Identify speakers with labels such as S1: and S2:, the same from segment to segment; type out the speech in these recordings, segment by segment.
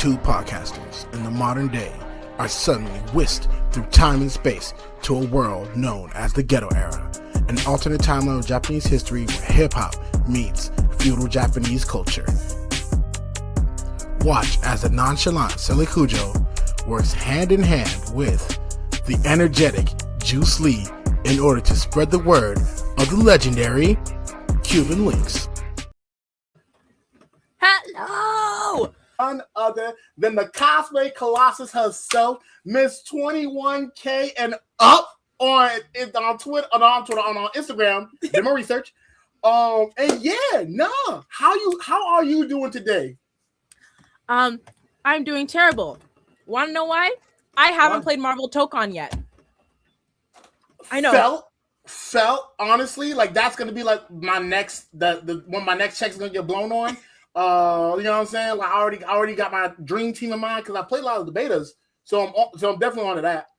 S1: two podcasters in the modern day are suddenly whisked through time and space to a world known as the Ghetto Era, an alternate timeline of Japanese history where hip-hop meets feudal Japanese culture. Watch as the nonchalant Selikujo works hand in hand with the energetic Juice Lee in order to spread the word of the legendary Cuban Linx.
S2: Hello!
S1: None other than the cosplay colossus herself, Miss 21K and up on Twitter, on Instagram. Did my research. How are you doing today?
S2: I'm doing terrible. Want to know why? I haven't played Marvel Tokon yet. I know.
S1: Felt honestly like that's gonna be like my next when my next check's gonna get blown on. You know what I'm saying? Like I already got my dream team in mind because I played a lot of the betas, so I'm definitely onto that.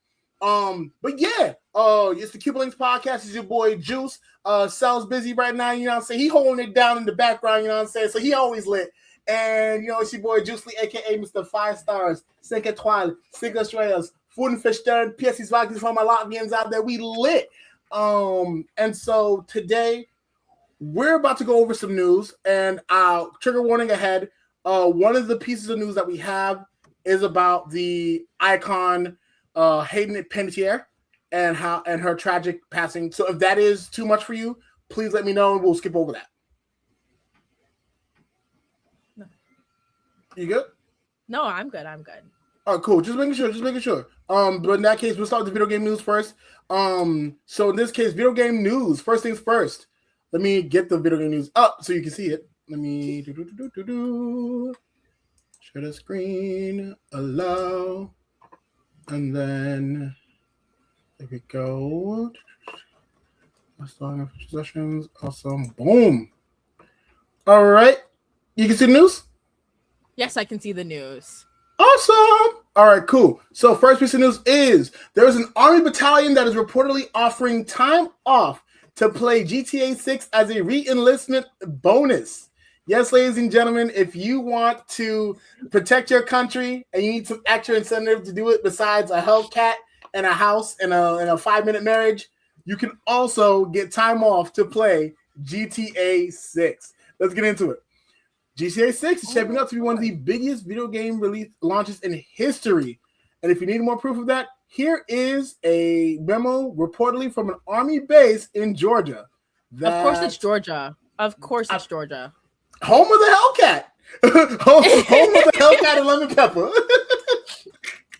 S1: But yeah, it's the Cuban Linx Podcast. It's your boy Juice. Cell's busy right now. You know what I'm saying? He holding it down in the background. You know what I'm saying? So he always lit. And you know it's your boy Juice Lee, aka Mr. 5 Stars, 5 étoiles, 5 estrellas, Fun Verstern, Pierces Vikings for my Latvians out there. We lit. And so today we're about to go over some news, and trigger warning ahead. One of the pieces of news that we have is about the icon Hayden Panettiere and her tragic passing. So if that is too much for you, please let me know and we'll skip over that.
S2: No.
S1: You good?
S2: No, I'm good.
S1: All right, cool. Just making sure. But in that case, we'll start with the video game news first. So in this case, video game news. First things first. Let me get the video game news up so you can see it. Let me share the screen, allow, and then there we go. Possessions, awesome, boom. All right, you can see the news.
S2: Yes, I can see the news.
S1: Awesome. All right, cool. So first piece of news is there's an army battalion that is reportedly offering time off to play GTA 6 as a re-enlistment bonus. Yes, ladies and gentlemen, if you want to protect your country and you need some extra incentive to do it besides a Hellcat and a house and a 5-minute marriage, you can also get time off to play GTA 6. Let's get into it. GTA 6 is shaping up to be one of the biggest video game release launches in history. And if you need more proof of that, here is a memo reportedly from an army base in Georgia.
S2: Of course it's Georgia. Home
S1: of the Hellcat. home of the Hellcat and Lemon Pepper.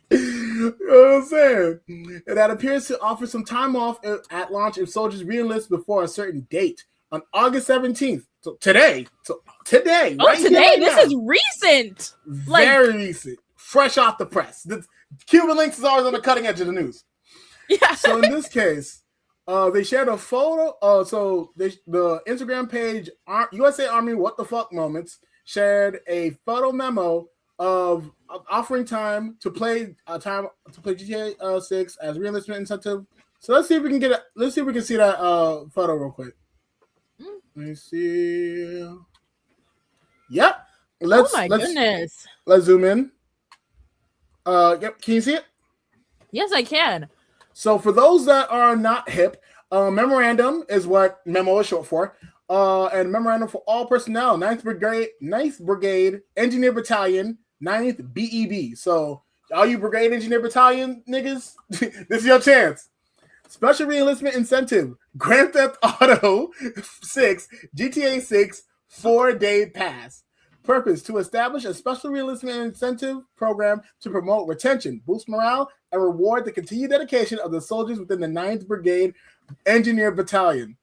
S1: You know what I'm saying? And that appears to offer some time off at launch if soldiers re-enlist before a certain date. On August 17th. So today.
S2: Oh,
S1: today.
S2: this is recent.
S1: Very recent. Fresh off the press. The Cuban Linx is always on the cutting edge of the news.
S2: Yeah.
S1: So in this case, they shared a photo. The Instagram page USA Army What the Fuck Moments shared a photo memo of offering time to play GTA 6 as re-enlistment incentive. So let's see if we can see that photo real quick. Let me see. Yep.
S2: Goodness.
S1: Let's zoom in. Yep. Can you see it?
S2: Yes, I can.
S1: So for those that are not hip, memorandum is what memo is short for. And memorandum for all personnel, 9th Brigade, Engineer Battalion, 9th BEB. So all you Brigade Engineer Battalion niggas, this is your chance. Special re-enlistment incentive, Grand Theft Auto 6, GTA 6, 4-day pass. Purpose, to establish a special re-enlistment incentive program to promote retention, boost morale, and reward the continued dedication of the soldiers within the 9th Brigade Engineer Battalion.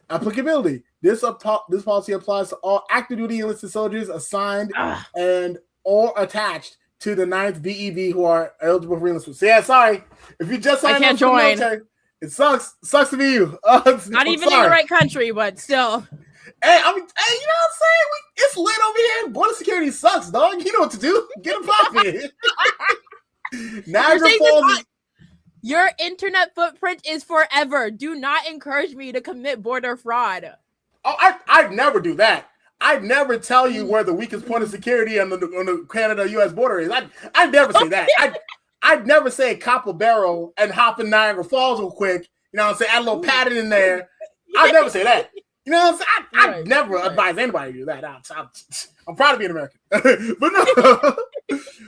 S1: Applicability, this policy applies to all active duty enlisted soldiers assigned and or attached to the 9th BEB who are eligible for re-enlistment. So yeah, sorry. If you just signed up for the military, it sucks. Sucks to be you.
S2: Not even in the right country, but still.
S1: Hey, you know what I'm saying? It's lit over here. Border security sucks, dog. You know what to do. Get a poppin'. Niagara Falls.
S2: Your internet footprint is forever. Do not encourage me to commit border fraud.
S1: Oh, I'd never do that. I'd never tell you where the weakest point of security on the Canada-U.S. border is. I'd never say that. I'd never say cop a barrel and hop in Niagara Falls real quick. You know what I'm saying? Add a little padding in there. I'd never say that. You know what I'm saying? I'd never advise anybody to do that. I'm proud to be an American. But no.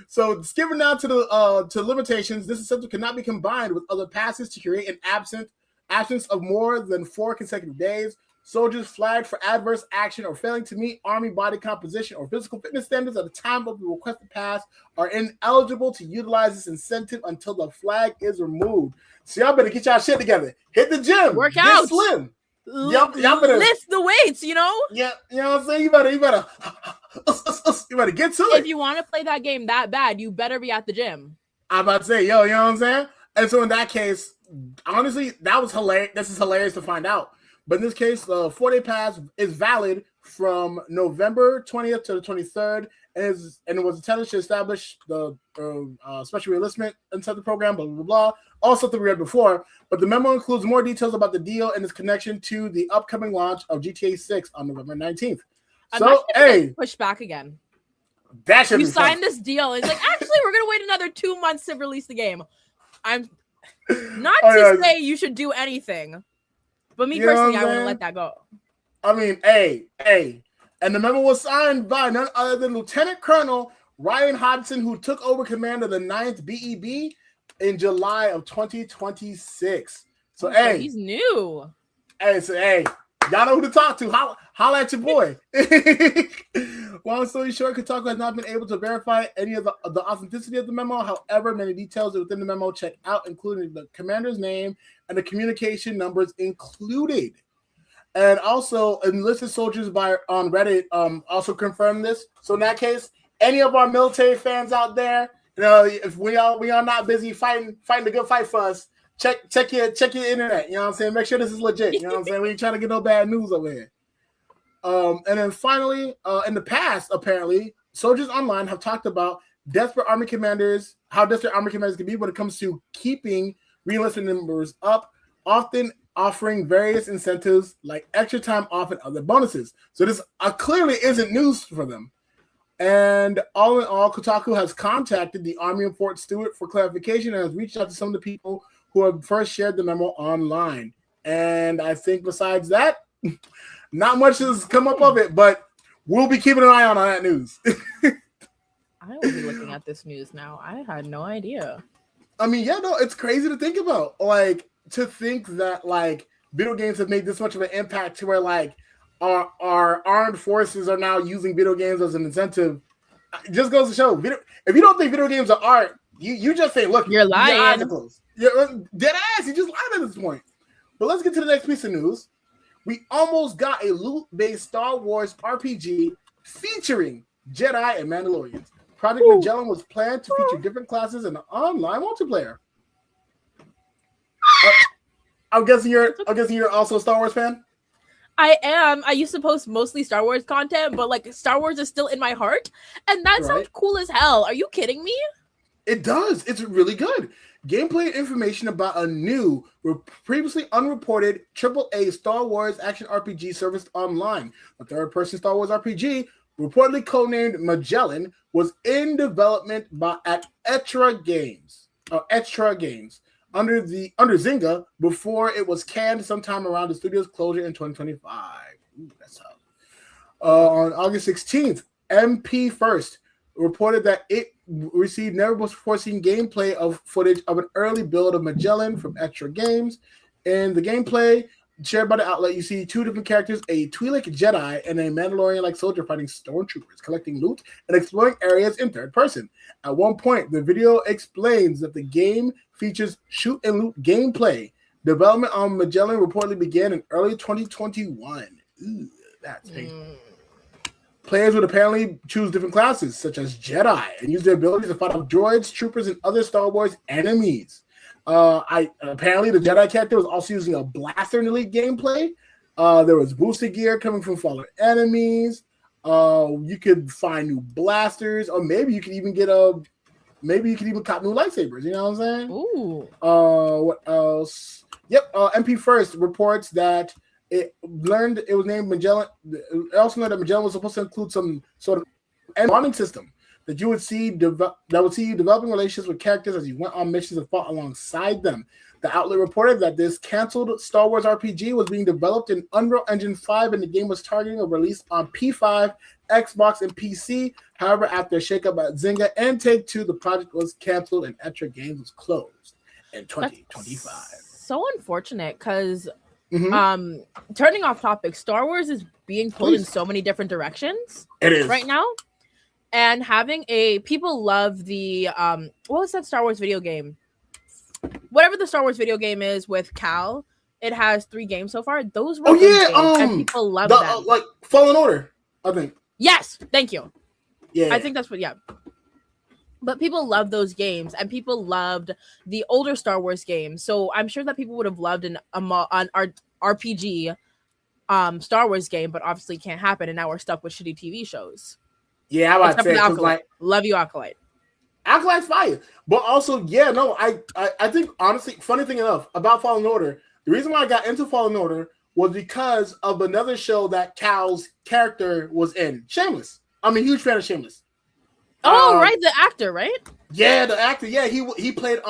S1: So skipping down to limitations, this incentive cannot be combined with other passes to create an absence of more than 4 consecutive days. Soldiers flagged for adverse action or failing to meet Army body composition or physical fitness standards at the time of the requested pass are ineligible to utilize this incentive until the flag is removed. So y'all better get y'all shit together. Hit the gym.
S2: Work out.
S1: Get slim.
S2: Y'all better lift the weights, you know?
S1: Yeah, you know what I'm saying? You better get to it.
S2: If you want to play that game that bad, you better be at the gym.
S1: I'm about to say, you know what I'm saying? And so in that case, honestly, that was hilarious. This is hilarious to find out. But in this case, the 4-day pass is valid from November 20th to the 23rd, and it was intended to establish the special reenlistment incentive program, blah, blah, blah. All stuff that we read before. But the memo includes more details about the deal and its connection to the upcoming launch of GTA 6 on November 19th. So, hey.
S2: Push back again.
S1: That should be
S2: You signed this deal. It's like, actually, we're going to wait another 2 months to release the game. I'm not say you should do anything. But me personally, I wouldn't let that go.
S1: I mean, hey. And the memo was signed by none other than Lieutenant Colonel Ryan Hodgson, who took over command of the 9th BEB in July of 2026. So, hey.
S2: He's new.
S1: Hey, y'all know who to talk to. Holla at your boy. Long story short, Kotaku has not been able to verify any of the authenticity of the memo. However, many details within the memo check out, including the commander's name and the communication numbers included. And also, enlisted soldiers on Reddit also confirmed this. So in that case, any of our military fans out there, you know, if we are not busy fighting a good fight for us, check your internet. You know what I'm saying? Make sure this is legit. You know what I'm saying? We ain't trying to get no bad news over here. And then finally, in the past, apparently, soldiers online have talked about how desperate army commanders can be when it comes to keeping reenlistment numbers up, often offering various incentives like extra time off and other bonuses. So this clearly isn't news for them. And all in all, Kotaku has contacted the Army of Fort Stewart for clarification and has reached out to some of the people who have first shared the memo online. And I think besides that, not much has come up of it, but we'll be keeping an eye on that news.
S2: I will be looking at this news now. I had no idea.
S1: I mean, yeah, no, it's crazy to think about. Like, to think that, like, video games have made this much of an impact to where, like, our armed forces are now using video games as an incentive. It just goes to show, if you don't think video games are art, you just say, look,
S2: you're lying.
S1: Your eyes are closed. You're dead ass. You just lied at this point. But let's get to the next piece of news. We almost got a loot-based Star Wars RPG featuring Jedi and Mandalorians. Project Magellan was planned to feature different classes in the online multiplayer. I'm guessing you're also a Star Wars fan?
S2: I am. I used to post mostly Star Wars content, but like Star Wars is still in my heart, and that sounds cool as hell. Are you kidding me?
S1: It does. It's really good. Gameplay information about a new, previously unreported AAA Star Wars action RPG surfaced online. A third-person Star Wars RPG, reportedly codenamed Magellan, was in development at Etra Games under Zynga before it was canned sometime around the studio's closure in 2025. Ooh, that's tough. On August 16th, MP First reported that it received never before seen gameplay of footage of an early build of Magellan from Etra Games. In the gameplay shared by the outlet, you see two different characters, a Twi'lek Jedi and a Mandalorian-like soldier fighting stormtroopers, collecting loot and exploring areas in third person. At one point, the video explains that the game features shoot and loot gameplay. Development on Magellan reportedly began in early 2021. Ooh, that's painful. Players would apparently choose different classes, such as Jedi, and use their abilities to fight off droids, troopers, and other Star Wars enemies. Apparently, the Jedi character was also using a blaster in Elite gameplay. There was boosted gear coming from fallen enemies. You could find new blasters, or maybe you could even get cop new lightsabers. You know what I'm saying?
S2: Ooh.
S1: What else? Yep. MP First reports that it was named Magellan. It also learned that Magellan was supposed to include some sort of bonding system that you would see that would see you developing relationships with characters as you went on missions and fought alongside them. The outlet reported that this canceled Star Wars RPG was being developed in Unreal Engine 5 and the game was targeting a release on P5, Xbox, and PC. However, after a shakeup at Zynga and Take-Two, the project was canceled and Etra Games was closed in 2025.
S2: That's so unfortunate because turning off topic, Star Wars is being pulled in so many different directions.
S1: It is
S2: right now. And having people love the what was that Star Wars video game? Whatever the Star Wars video game is with Cal, it has 3 games so far. Those were games, and people love them.
S1: Like Fallen Order, I think.
S2: Yes, thank you.
S1: Yeah,
S2: I think that's what. Yeah, but people love those games, and people loved the older Star Wars games. So I'm sure that people would have loved an RPG, Star Wars game, but obviously can't happen, and now we're stuck with shitty TV shows.
S1: Yeah, I would say
S2: Acolyte. Love you, Acolyte.
S1: Acolyte's fire, but also, I think honestly, funny thing enough about Fallen Order, the reason why I got into Fallen Order was because of another show that Cal's character was in, Shameless. I'm a huge fan of Shameless.
S2: Oh, right, the actor, right?
S1: Yeah, the actor. Yeah, he played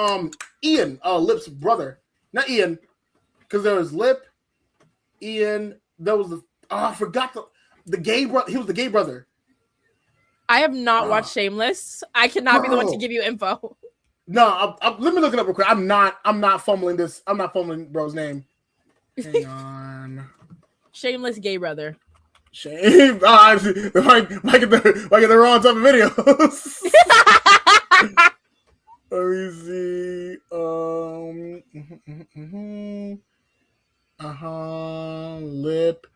S1: Ian, Lip's brother. Not Ian, because there was Lip, Ian. There was I forgot the gay brother. He was the gay brother.
S2: I have not watched Shameless. I cannot be the one to give you info.
S1: No, let me look it up real quick. I'm not fumbling this. I'm not fumbling bro's name. Hang on.
S2: Shameless gay brother.
S1: Shame. I get the wrong type of videos. Let me see. Lip.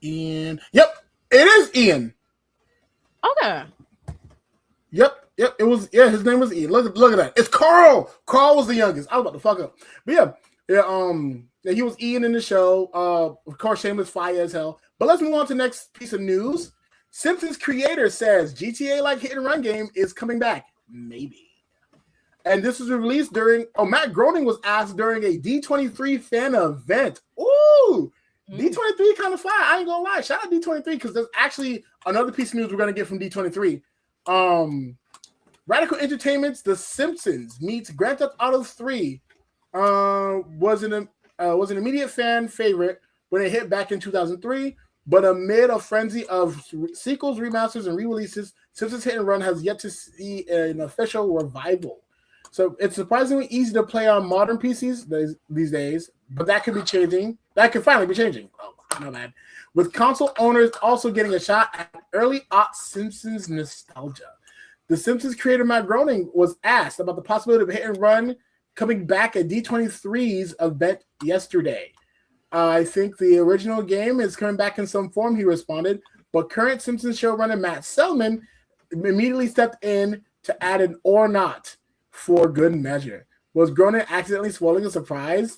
S1: Ian. Yep, it is Ian.
S2: Okay.
S1: Yep. It was. Yeah, his name was Ian. Look at that. It's Carl. Carl was the youngest. I was about to fuck up. But yeah. He was Ian in the show. Of course, Shameless fire as hell. But let's move on to the next piece of news. Simpsons creator says GTA like hit and run game is coming back. Maybe. And this was released during. Matt Groening was asked during a D23 fan event. Ooh. D23 kind of fly. I ain't gonna lie. Shout out D23 because there's actually another piece of news we're gonna get from D23. Radical Entertainment's The Simpsons meets Grand Theft Auto 3 was an immediate fan favorite when it hit back in 2003, but amid a frenzy of sequels, remasters, and re-releases, Simpsons Hit and Run has yet to see an official revival. So it's surprisingly easy to play on modern PCs these days, but that could be changing. That could finally be changing. Oh, no bad. With console owners also getting a shot at early Simpsons nostalgia. The Simpsons creator Matt Groening was asked about the possibility of Hit and Run coming back at D23's event yesterday. I think the original game is coming back in some form, he responded, but current Simpsons showrunner Matt Selman immediately stepped in to add an or not for good measure. Was Groening accidentally swallowing a surprise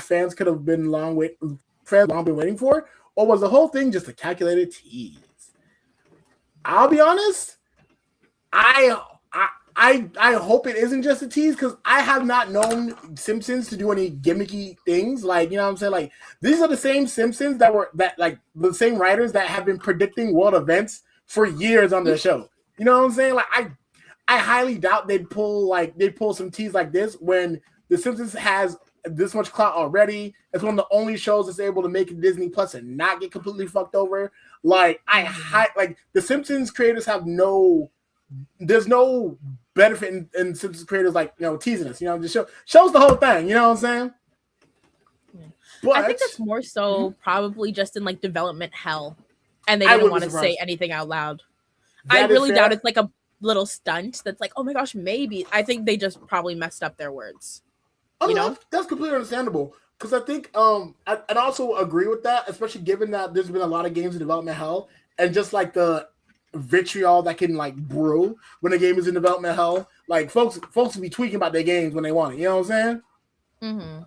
S1: fans could have been long been waiting for, or was the whole thing just a calculated tease? I'll be honest, I hope it isn't just a tease because I have not known Simpsons to do any gimmicky things. Like, you know what I'm saying? Like, these are the same Simpsons the same writers that have been predicting world events for years on their show. You know what I'm saying? Like, I highly doubt they'd pull some tease like this when The Simpsons has this much clout already. It's one of the only shows that's able to make it Disney Plus and not get completely fucked over. Like, The Simpsons creators have there's no benefit in Simpsons creators teasing us. You know, just shows the whole thing. You know what I'm saying?
S2: But I think it's more so probably just in development hell, and they didn't want to say anything out loud. I really doubt it's like a little stunt that's like, oh my gosh, maybe. I think they just probably messed up their words.
S1: That's completely understandable because I think I'd also agree with that, especially given that there's been a lot of games in development hell, and just like the vitriol that can brew when a game is in development hell. Like folks will be tweaking about their games when they want it. You know what I'm saying? Mm-hmm.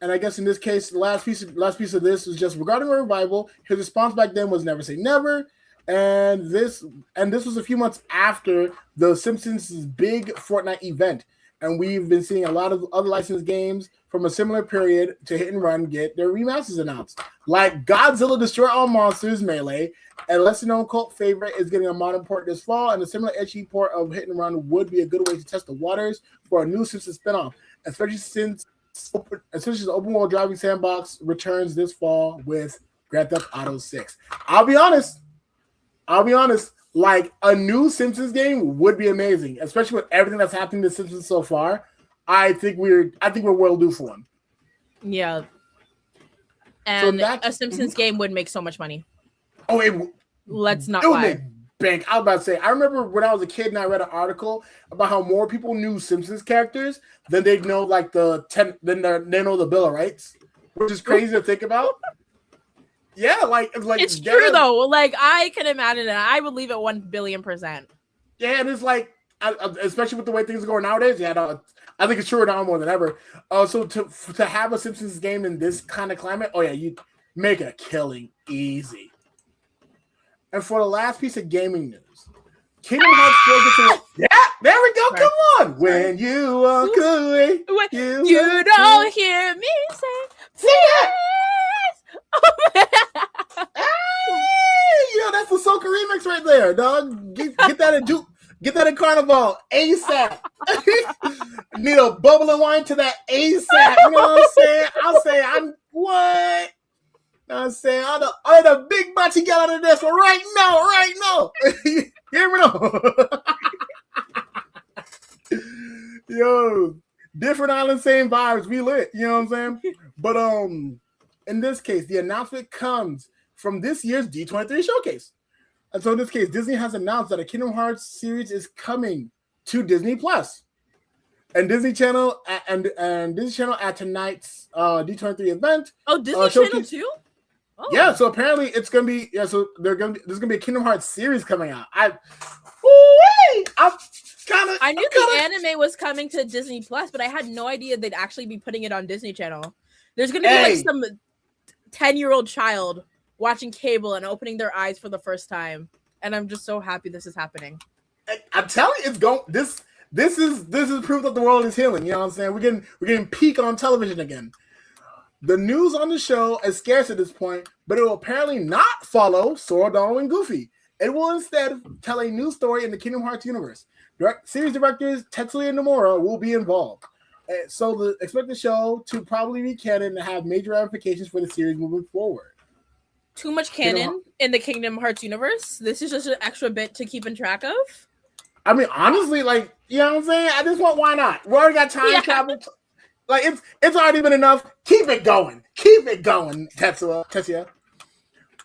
S1: And I guess in this case, the last piece of this was just regarding a revival. His response back then was never say never. And this was a few months after the Simpsons' big Fortnite event. and we've been seeing a lot of other licensed games from a similar period to Hit and Run get their remasters announced. Like Godzilla Destroy All Monsters Melee, a lesser-known cult favorite, is getting a modern port this fall, and a similar edgy port of Hit and Run would be a good way to test the waters for a new Simpsons spinoff, especially since the open world driving sandbox returns this fall with Grand Theft Auto 6. I'll be honest. Like a new Simpsons game would be amazing, especially with everything that's happening to Simpsons so far. I think we're well due for one.
S2: Yeah. And so a Simpsons game would make so much money.
S1: Oh,
S2: let's not lie.
S1: Make bank. I was about to say, I remember when I was a kid and I read an article about how more people knew Simpsons characters than they know like they know the Bill of Rights, which is crazy to think about. Yeah, like
S2: it's true though. Like I can imagine it. I would leave it 1,000,000,000%.
S1: Yeah, and it's like, especially with the way things are going nowadays. Yeah, I think it's truer now more than ever. So to have a Simpsons game in this kind of climate, oh yeah, you make a killing easy. And for the last piece of gaming news, Kingdom Hearts 4 gets there we go. Come on, when you walk away,
S2: you don't hear me say yes.
S1: Hey, that's the Soca remix right there, dog. Get that in Carnival ASAP. Need a bubbling wine to that ASAP. You know what I'm saying? I'll say I'm what? I'm saying all the big butts he got out of this one right now. You hear me now? Yo, different island, same vibes. We lit. You know what I'm saying? But in this case, the announcement comes from this year's D23 showcase. And so in this case, Disney has announced that a Kingdom Hearts series is coming to Disney Plus. And Disney Channel and Disney Channel at tonight's D23 event.
S2: Oh, Disney Channel too? Oh.
S1: Yeah, so apparently it's gonna be there's gonna be a Kingdom Hearts series coming out. I
S2: knew the anime was coming to Disney Plus, but I had no idea they'd actually be putting it on Disney Channel. There's gonna be like some 10-year-old child watching cable and opening their eyes for the first time, and I'm just so happy this is happening.
S1: I'm telling you, it's going. This is proof that the world is healing. You know what I'm saying? We're getting peak on television again. The news on the show is scarce at this point, but it will apparently not follow Sora, Donald, and Goofy. It will instead tell a new story in the Kingdom Hearts universe. Series directors Tetsuya Nomura will be involved. So expect the show to probably be canon and have major ramifications for the series moving forward.
S2: Too much canon in the Kingdom Hearts universe? This is just an extra bit to keep in track of?
S1: I mean, honestly, like, you know what I'm saying? I just want, why not? We already got time travel. Like, it's already been enough. Keep it going, Tetsuya.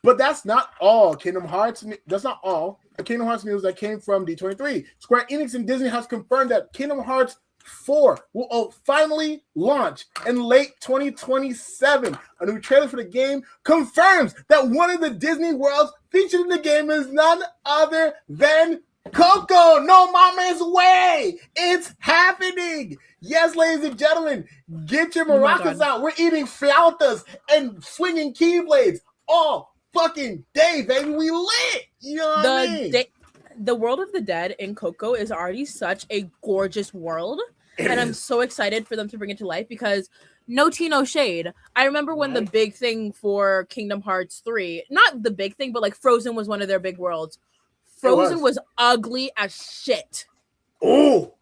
S1: But that's not all Kingdom Hearts. That's not all the Kingdom Hearts news that came from D23. Square Enix and Disney has confirmed that Kingdom Hearts 4 will finally launch in late 2027. A new trailer for the game confirms that one of the Disney worlds featured in the game is none other than Coco. No mama's way. It's happening. Yes, ladies and gentlemen, get your maracas out. We're eating flautas and swinging keyblades all fucking day, baby. We lit. You know what I mean?
S2: The world of the dead in Coco is already such a gorgeous world. And I'm so excited for them to bring it to life because no tea, no shade. I remember when the big thing for Kingdom Hearts 3, not the big thing, but like Frozen was one of their big worlds. Frozen was ugly as shit.
S1: Oh,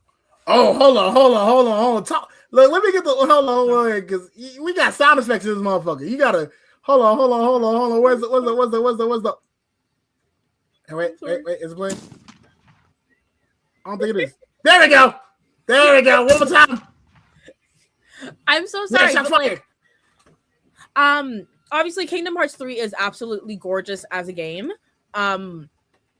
S1: hold on. Let me get the hold on, because we got sound effects in this motherfucker. You gotta hold on. Where's the? Hey, wait, is it playing? I don't think it is. There we go. One more time.
S2: I'm so sorry. Obviously, Kingdom Hearts 3 is absolutely gorgeous as a game.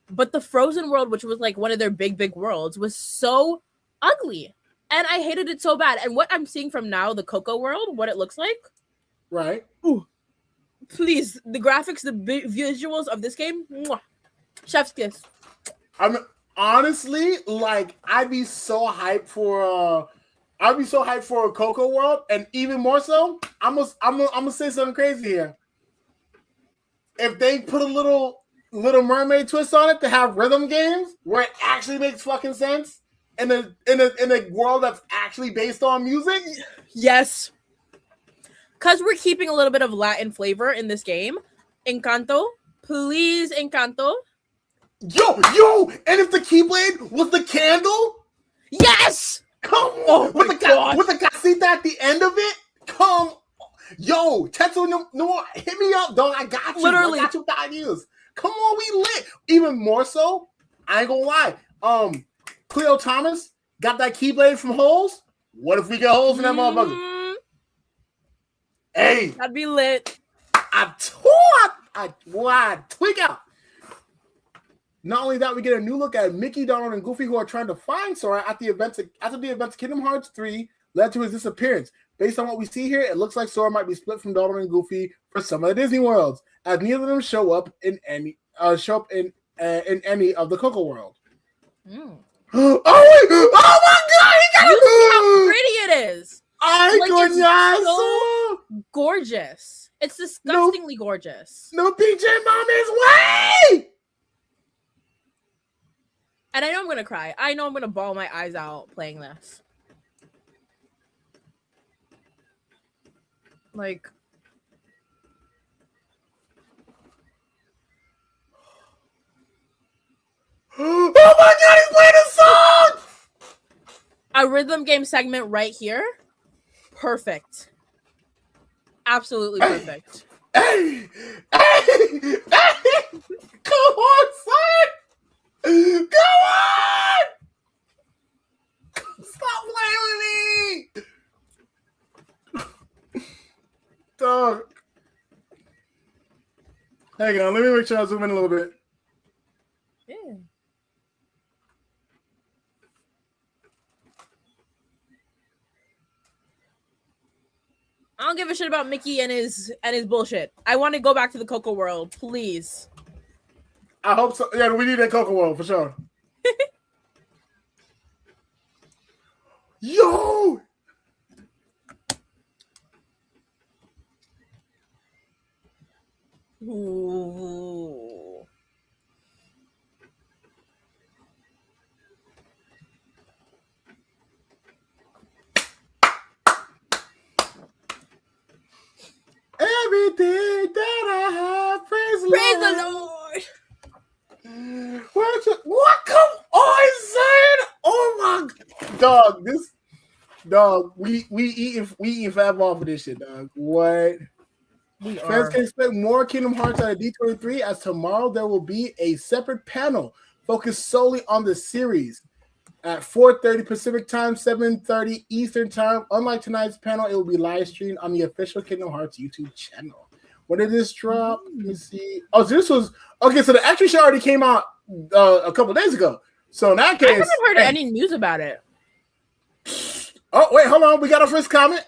S2: But the Frozen world, which was like one of their big worlds, was so ugly. And I hated it so bad. And what I'm seeing from now, the Coco world, what it looks like.
S1: Right.
S2: Ooh. Please, the graphics, the visuals of this game, mwah, chef's kiss.
S1: I'm honestly, like, I'd be so hyped for a Coco world, and even more so, I'm gonna say something crazy here. If they put a Little Mermaid twist on it to have rhythm games where it actually makes fucking sense, in a world that's actually based on music?
S2: Yes. Because we're keeping a little bit of Latin flavor in this game. Encanto. Please, Encanto.
S1: Yo, and if the Keyblade was the candle?
S2: Yes!
S1: Come on! With the casita at the end of it? Come on. Yo, Tetsu no, hit me up, dog. I got you.
S2: Literally.
S1: I got you with the ideas. Come on, we lit. Even more so, I ain't gonna lie. Cleo Thomas got that Keyblade from Holes. What if we get holes in that motherfucker? Hey.
S2: That'd be lit.
S1: I tweak out. Not only that, we get a new look at Mickey, Donald, and Goofy, who are trying to find Sora after the events of Kingdom Hearts 3 led to his disappearance. Based on what we see here, it looks like Sora might be split from Donald and Goofy for some of the Disney worlds, as neither of them show up in any of the Coco World.
S2: Mm.
S1: Oh my God!
S2: You see how pretty it is.
S1: It's
S2: so gorgeous. It's disgustingly gorgeous.
S1: No PJ Mama's way.
S2: And I know I'm gonna cry. I know I'm gonna bawl my eyes out playing this. Like,
S1: oh my God, he's playing a song!
S2: A rhythm game segment right here. Perfect. Absolutely perfect.
S1: Hey! Come on, son! Go on! Stop playing with me! Dog. Hang on, let me make sure I zoom in a little bit.
S2: Yeah. I don't give a shit about Mickey and his bullshit. I want to go back to the Coco world, please.
S1: I hope so. Yeah, we need that Coco world for sure. Yo!
S2: Ooh.
S1: Everything that I have, praise
S2: the Lord.
S1: What? Come on, son! Oh my dog! We eating fat off of this shit, dog. What? Fans can expect more Kingdom Hearts at D23, as tomorrow there will be a separate panel focused solely on the series at 4:30 Pacific time, 7:30 Eastern time. Unlike tonight's panel, it will be live streamed on the official Kingdom Hearts YouTube channel. When did this drop? Let me see. Oh, so this was okay. So the actual show already came out a couple days ago. So in that case,
S2: I haven't heard any news about it.
S1: Oh wait, hold on. We got our first comment.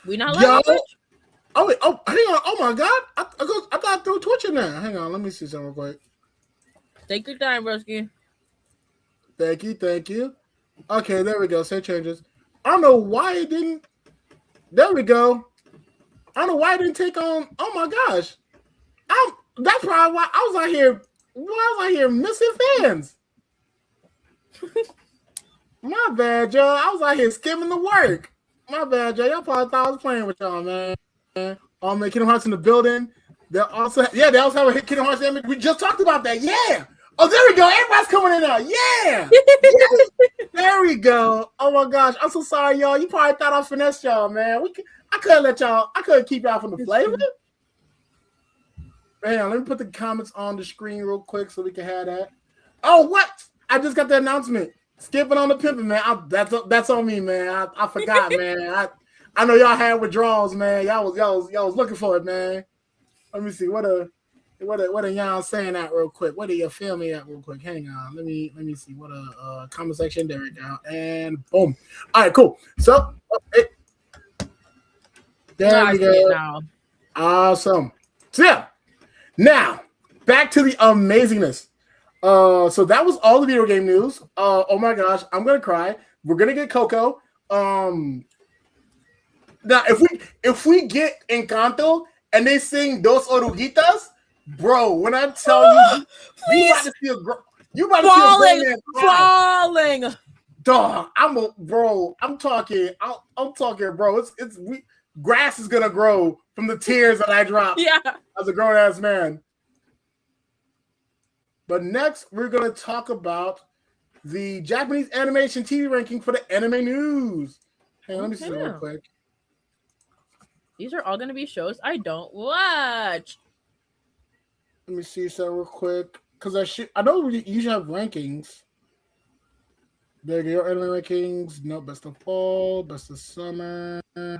S2: We not live.
S1: Oh wait. Oh, hang on. Oh my God. I thought I threw Twitch in there. Hang on. Let me see something real quick.
S2: Take your time, broski.
S1: Thank you. Okay, there we go. Say changes. I don't know why it didn't. There we go. I don't know why it didn't take on. Oh my gosh. That's probably why I was out here. Why I was out here missing fans. My bad, y'all. I was out here skimming the work. My bad, y'all. Y'all probably thought I was playing with y'all, man. Kingdom Hearts in the building. They also have a hit Kingdom Hearts damage. We just talked about that. Yeah. Oh, there we go. Everybody's coming in now. Yeah. Yes. There we go. Oh my gosh. I'm so sorry, y'all. You probably thought I finessed y'all, man. I couldn't keep y'all from the flavor. Man, let me put the comments on the screen real quick so we can have that. Oh, what? I just got the announcement. Skipping on the pimping, man. That's on me, man. I forgot, man. I know y'all had withdrawals, man. Y'all was looking for it, man. Let me see what are y'all saying at real quick. What are you feel me at real quick? Hang on. Let me see what a comment section. There we go. And boom. All right, cool. So there we go. Awesome. So yeah. Now back to the amazingness. So that was all the video game news. Oh my gosh, I'm gonna cry. We're gonna get Coco. Now if we get Encanto and they sing Dos Oruguitas, Bro, when I tell you, you about to see a girl. You about to see a grown man cry.
S2: Falling.
S1: Dog, I'm talking, bro. Grass is gonna grow from the tears that I drop.
S2: Yeah.
S1: As a grown ass man. But next, we're gonna talk about the Japanese animation TV ranking for the anime news. Hey, let me see real quick.
S2: These are all gonna be shows I don't watch.
S1: Let me see something real quick, because I know we usually have rankings. There you go, anime rankings. No, best of fall, best of summer. Oh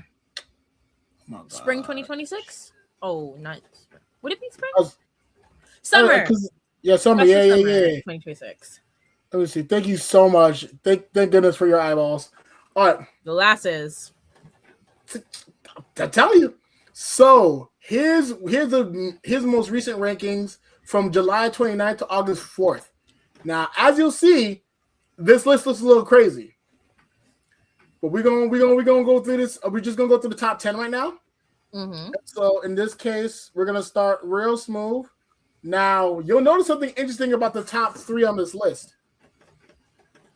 S1: my God.
S2: Spring 2026? Oh, not spring. Would it be spring? Summer.
S1: Yeah, summer. Yeah.
S2: 2026.
S1: Let me see. Thank you so much. Thank goodness for your eyeballs. All right.
S2: The lasses.
S1: I tell you. So here's most recent rankings from July 29th to August 4th. Now, as you'll see, this list looks a little crazy, but we're gonna go through this. We're just gonna go through the top 10 right now.
S2: Mm-hmm.
S1: So in this case, we're gonna start real smooth. Now you'll notice something interesting about the top 3 on this list.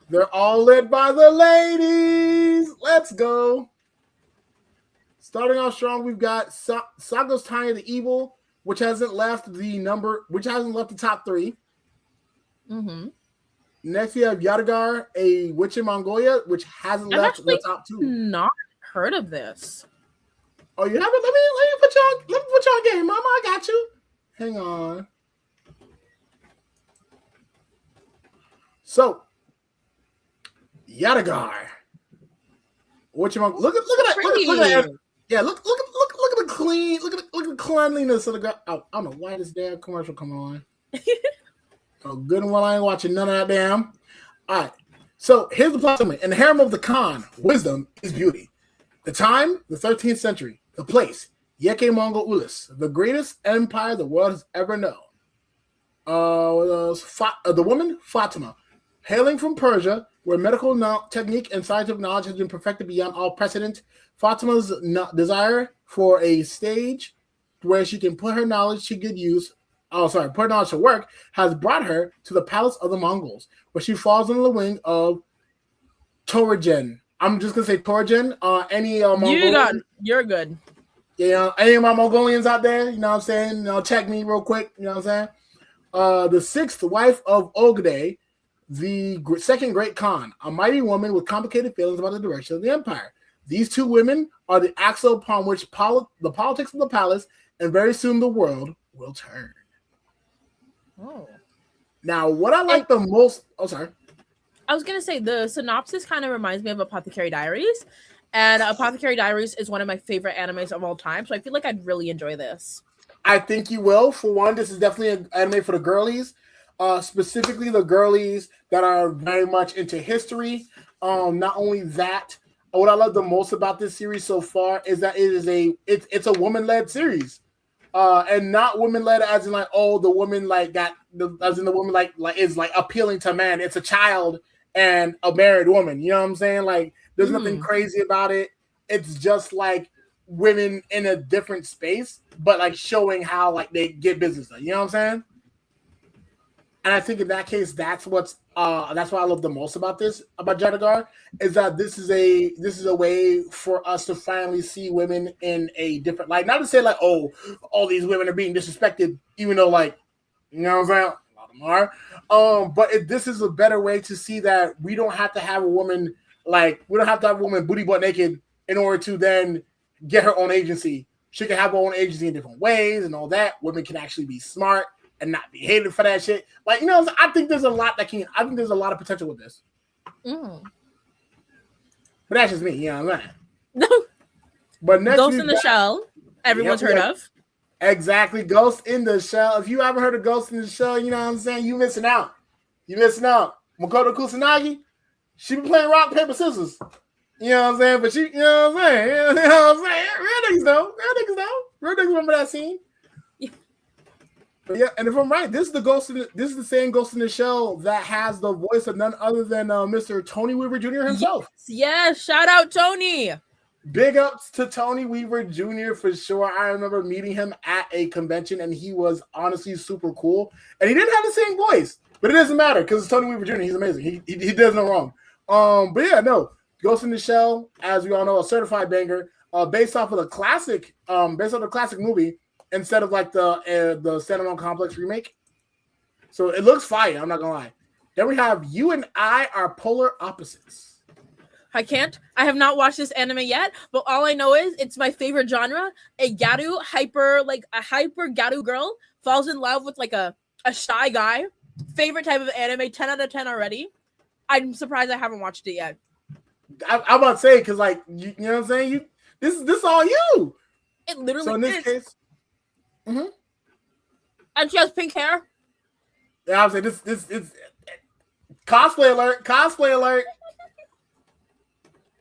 S1: They're all led by the ladies. Let's go. Starting off strong, we've got Saga's Tanya the Evil, which hasn't left the top 3.
S2: Mm-hmm.
S1: Next, we have Yadagar, a witch in Mongolia, which hasn't left the top 2.
S2: Not heard of this.
S1: Oh, you haven't? Let me put you on game, Mama. I got you. Hang on. So, Yadagar, witch in Mongolia. Look at that. Yeah, look at the clean. Look at the cleanliness of the girl. Oh, I don't know why this damn commercial come on. Oh, good and well, I ain't watching none of that damn. All right. So here's the plot summary. In the harem of the Khan, wisdom is beauty. The time, the 13th century. The place, Yeke Mongol Ulis, the greatest empire the world has ever known. The woman, Fatima, hailing from Persia, where medical technique and scientific knowledge has been perfected beyond all precedent. Fatima's desire for a stage where she can put her knowledge to good use. Put her knowledge to work has brought her to the palace of the Mongols, where she falls under the wing of Torigen. I'm just gonna say Torigen. Any Mongolian?
S2: You're good.
S1: Yeah, any of my Mongolians out there, you know what I'm saying? Check me real quick. You know what I'm saying? The 6th wife of Ogde, the second great Khan, a mighty woman with complicated feelings about the direction of the empire. These 2 women are the axle upon which the politics of the palace and very soon the world will turn.
S2: Oh.
S1: Now, what I like the most... Oh, sorry.
S2: I was going to say, the synopsis kind of reminds me of Apothecary Diaries. And Apothecary Diaries is one of my favorite animes of all time. So I feel like I'd really enjoy this.
S1: I think you will. For one, this is definitely an anime for the girlies. Specifically the girlies that are very much into history. Not only that, what I love the most about this series so far is that it's a woman-led series. And not woman-led as in like, oh, the woman like got as in the woman like is like appealing to man. It's a child and a married woman. You know what I'm saying? Like there's nothing crazy about it. It's just like women in a different space, but like showing how like they get business done. You know what I'm saying? And I think in that case, that's what I love the most about Yadagar, is that this is a way for us to finally see women in a different light. Not to say like, oh, all these women are being disrespected, even though like, you know what I'm saying, a lot of them are. But this is a better way to see that we don't have to have a woman booty butt naked in order to then get her own agency. She can have her own agency in different ways and all that. Women can actually be smart and not be hated for that shit. Like, you know, I think there's a lot of potential with this. But that's just me, you know what I'm saying? But next
S2: Ghost in the Shell, everyone's heard of.
S1: Exactly, Ghost in the Shell. If you haven't heard of Ghost in the Shell, you know what I'm saying? You missing out. Makoto Kusanagi, she be playing rock, paper, scissors. You know what I'm saying? But she, you know what I'm saying? You know what I'm saying? Real niggas though. Real niggas remember that scene. But yeah, and if I'm right, this is the same Ghost in the Shell that has the voice of none other than Mr. Tony Weaver Jr. himself.
S2: Yes, shout out Tony.
S1: Big ups to Tony Weaver Jr. for sure. I remember meeting him at a convention, and he was honestly super cool. And he didn't have the same voice, but it doesn't matter because it's Tony Weaver Jr. He's amazing. He does no wrong. But yeah, no. Ghost in the Shell, as we all know, a certified banger, based off of the classic movie instead of like the standalone complex remake. So it looks fire. I'm not gonna lie. Then we have You and I Are Polar Opposites.
S2: I have not watched this anime yet, but all I know is it's my favorite genre. A hyper garu girl falls in love with like a shy guy. Favorite type of anime, 10 out of 10 already. I'm surprised I haven't watched it yet.
S1: I'm about to say, because like you know what I'm saying? This is all you.
S2: It literally
S1: so in this
S2: is.
S1: case.
S2: And she has pink hair.
S1: Yeah, I was saying this is cosplay alert.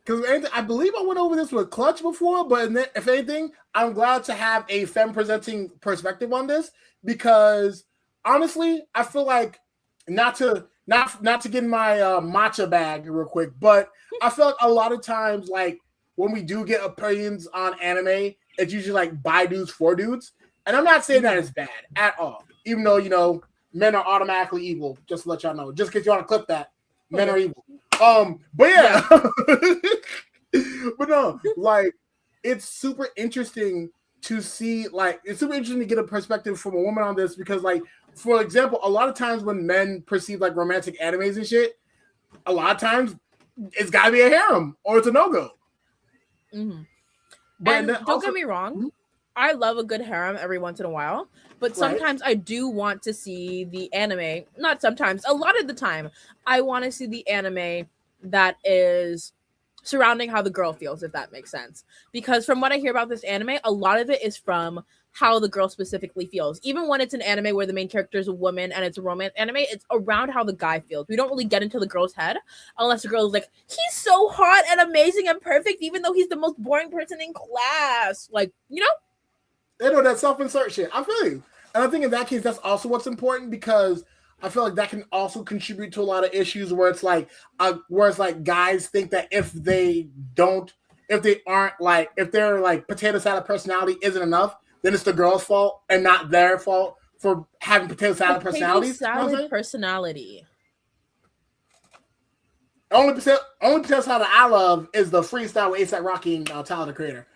S1: Because I believe I went over this with Clutch before, but if anything, I'm glad to have a femme presenting perspective on this because honestly, I feel like not to get in my matcha bag real quick, but I feel like a lot of times, like when we do get opinions on anime, it's usually like by dudes for dudes, and I'm not saying that it's bad at all, even though men are automatically evil. Just to let y'all know, just because you want to clip that, men are evil. But yeah. But no, like it's super interesting to see, like it's super interesting to get a perspective from a woman on this because, like, for example, a lot of times when men perceive like romantic animes and shit, a lot of times it's gotta be a harem or it's a no-go.
S2: Mm-hmm. But don't get me wrong, I love a good harem every once in a while, but sometimes I do want to see the anime. Not sometimes, a lot of the time, I want to see the anime that is surrounding how the girl feels, if that makes sense. Because from what I hear about this anime, a lot of it is from how the girl specifically feels. Even when it's an anime where the main character is a woman and it's a romance anime, it's around how the guy feels. We don't really get into the girl's head unless the girl is like, he's so hot and amazing and perfect, even though he's the most boring person in class. Like,
S1: They know that self-insert shit. I feel you. And I think in that case, that's also what's important because I feel like that can also contribute to a lot of issues where it's like guys think that if they're like potato salad personality isn't enough, then it's the girl's fault and not their fault for having potato salad personalities.
S2: Personality.
S1: Only potato salad I love is the freestyle with A$AP Rocky and Tyler the Creator.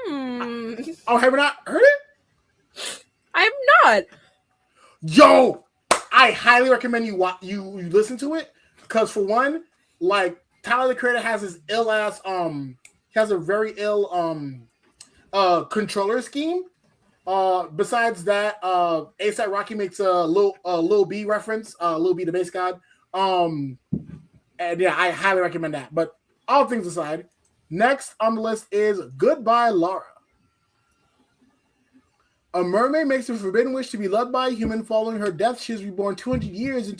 S1: Have you not heard it?
S2: I have not.
S1: Yo, I highly recommend you listen to it because for one, like Tyler the Creator has his ill ass he has a very ill controller scheme. Besides that, A$AP Rocky makes a Lil B reference, Lil B the bass god. And yeah, I highly recommend that. But all things aside, next on the list is Goodbye Laura. A mermaid makes a forbidden wish to be loved by a human. Following her death, she is reborn 200 years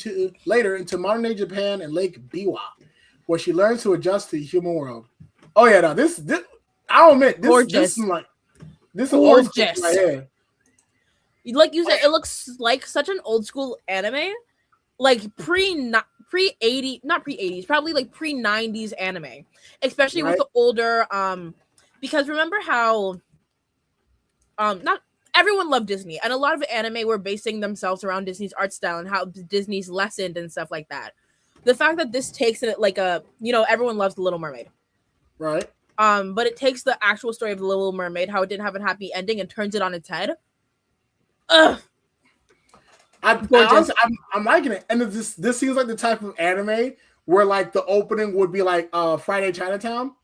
S1: later into modern-day Japan and Lake Biwa, where she learns to adjust to the human world. Oh yeah, no, this I'll admit, this is gorgeous right here.
S2: Like you said, it looks like such an old school anime, like pre-80s, not pre-80s, probably like pre-90s anime, especially with the older because remember how not everyone loved Disney, and a lot of anime were basing themselves around Disney's art style and how Disney's lessened and stuff like that. The fact that this takes it like everyone loves The Little Mermaid,
S1: right?
S2: But it takes the actual story of The Little Mermaid, how it didn't have a happy ending, and turns it on its head. Ugh.
S1: I'm liking it, and this seems like the type of anime where like the opening would be like Friday Chinatown.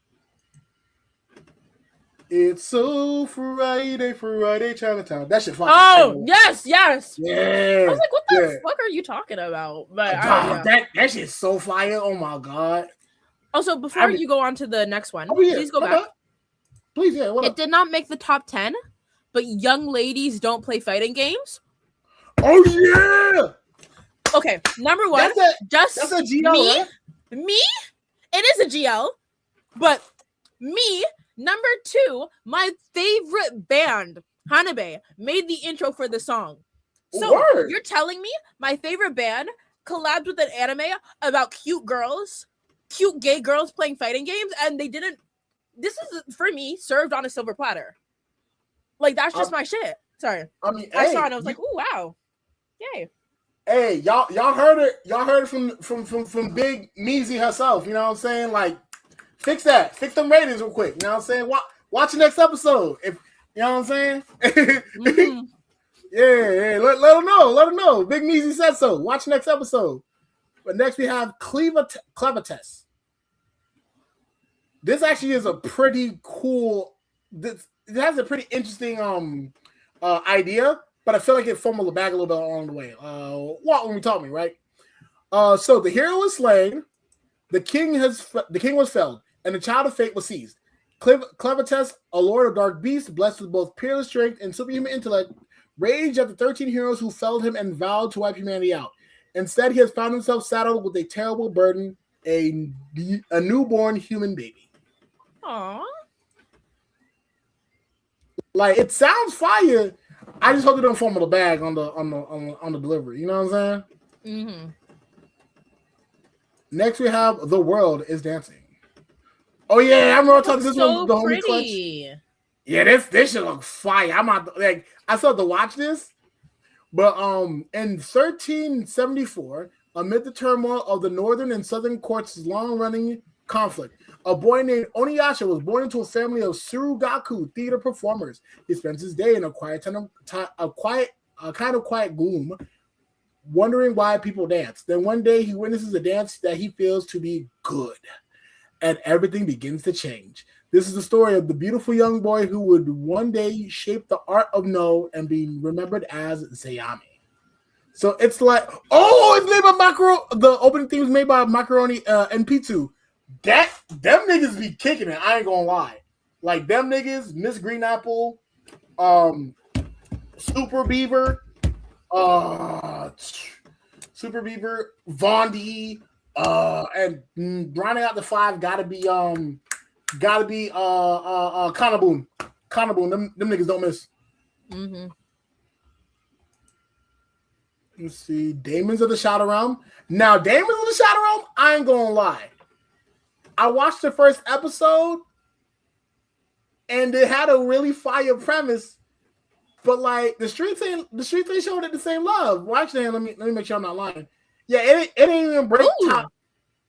S1: It's so Friday Chinatown. That shit fucking.
S2: Oh yes. Yeah. I was like, what the fuck are you talking about? But
S1: that shit's so fire. Oh my god.
S2: Also, before you go on to the next one, please go back.
S1: Please, yeah.
S2: It did not make the top 10, but young ladies don't play fighting games.
S1: Oh yeah.
S2: Okay, number one, that's a GL, right? Me, it is a GL, but me. Number two, my favorite band, Hanabe, made the intro for the song. So you're telling me my favorite band collabed with an anime about cute girls? cute gay girls playing fighting games, and they didn't. This is for me served on a silver platter. Like that's just my shit. Sorry,
S1: I mean,
S2: I saw it and I was like, "Oh wow, yay!"
S1: Hey, y'all heard it. Y'all heard it from Big Meezy herself. You know what I'm saying? Like, fix that. Fix them ratings real quick. You know what I'm saying? Watch the next episode. If you know what I'm saying? Mm-hmm. yeah. Let them know. Let them know. Big Meezy said so. Watch the next episode. But next we have Clever Test. This actually is a pretty cool. It has a pretty interesting idea, but I feel like it fumbled the bag a little bit along the way. When we taught me, right? So the hero is slain, the king was felled, and the child of fate was seized. Clever Test, a lord of dark beasts, blessed with both peerless strength and superhuman intellect, raged at the 13 heroes who felled him and vowed to wipe humanity out. Instead, he has found himself saddled with a terrible burden, a newborn human baby.
S2: Aww.
S1: Like, it sounds fire. I just hope they don't fumble the bag on the delivery. You know what I'm saying?
S2: Mm-hmm.
S1: Next, we have The World is Dancing. Oh yeah, I remember talking this
S2: so
S1: one. The homie Clutch. Yeah, this should look fire. I'm not like I still have to watch this, but in 1374, amid the turmoil of the northern and southern courts' long-running conflict, a boy named Oniyasha was born into a family of Surugaku theater performers. He spends his day in a kind of quiet gloom, wondering why people dance. Then one day he witnesses a dance that he feels to be good, and everything begins to change. This is the story of the beautiful young boy who would one day shape the art of No and be remembered as Zayami. So it's like, it's made by Macro. The opening theme is made by Macaroni and P2. Them niggas be kicking it. I ain't gonna lie. Like them niggas, Miss Green Apple, Super Beaver, Vondi, and rounding out the five gotta be Kanaboon. Them niggas don't miss.
S2: Mm-hmm.
S1: Let's see, Demons of the Shadow Realm. Now, Demons of the Shadow Realm, I ain't gonna lie. I watched the first episode, and it had a really fire premise, but like the streets ain't showing it the same love. Well, actually, let me make sure I'm not lying. Yeah, it ain't even break top.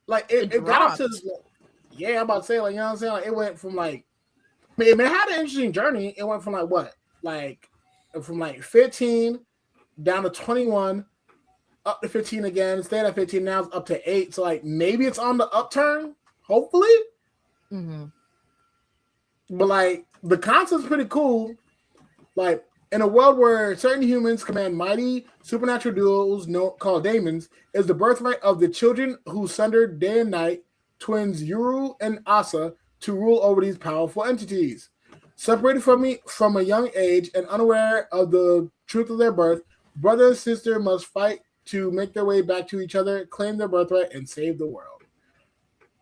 S1: Like it got up to. Yeah, I'm about to say, like, you know what I'm saying? Like, it went from like, it had an interesting journey. It went from like what? Like, from like 15 down to 21, up to 15 again, stayed at 15, now it's up to 8. So like maybe it's on the upturn, hopefully.
S2: Mm-hmm.
S1: But like the concept's pretty cool. Like in a world where certain humans command mighty supernatural duos called daemons, is the birthright of the children who sundered day and night, twins Yuru and Asa, to rule over these powerful entities. Separated from me from a young age and unaware of the truth of their birth, brother and sister must fight to make their way back to each other, claim their birthright, and save the world.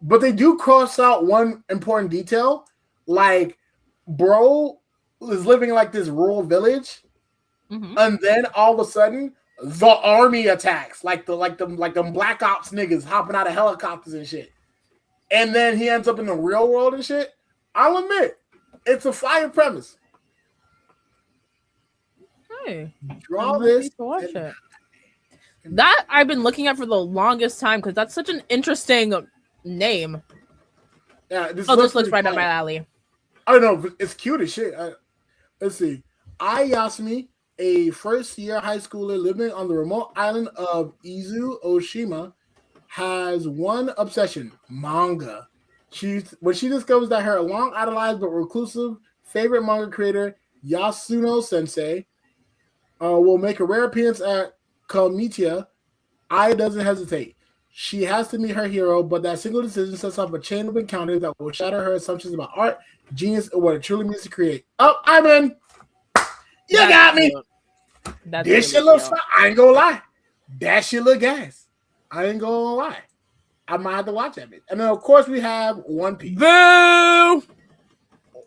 S1: But they do cross out one important detail. Like, bro is living in like this rural village, and then all of a sudden the army attacks, like them Black Ops niggas hopping out of helicopters and shit. And then he ends up in the real world and shit. I'll admit, it's a fire premise.
S2: Hey,
S1: draw this.
S2: To watch it. That I've been looking at for the longest time because that's such an interesting name.
S1: Yeah, this
S2: looks right up my alley.
S1: I don't know, it's cute as shit. Let's see. Yasumi, a first-year high schooler living on the remote island of Izu Oshima, has one obsession: manga. When she discovers that her long idolized but reclusive favorite manga creator, Yasuno Sensei, will make a rare appearance at Komitia, Ai doesn't hesitate. She has to meet her hero, but that single decision sets off a chain of encounters that will shatter her assumptions about art, genius, and what it truly means to create. Oh, I'm in. You got me. This shit looks fun. I ain't gonna lie. That shit look gas. I ain't gonna lie. I might have to watch that bit. And then, of course, we have One Piece.
S2: Boo!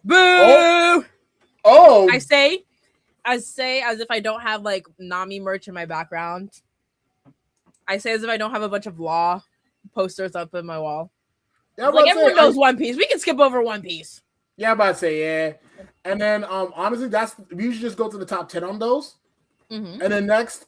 S2: Boo!
S1: Oh.
S2: I say as if I don't have like Nami merch in my background. I say as if I don't have a bunch of Law posters up in my wall.
S1: Yeah,
S2: like everyone knows One Piece. We can skip over One Piece.
S1: Yeah, I'm about to say yeah. And then honestly, we usually just go to the top 10 on those.
S2: Mm-hmm.
S1: And then next,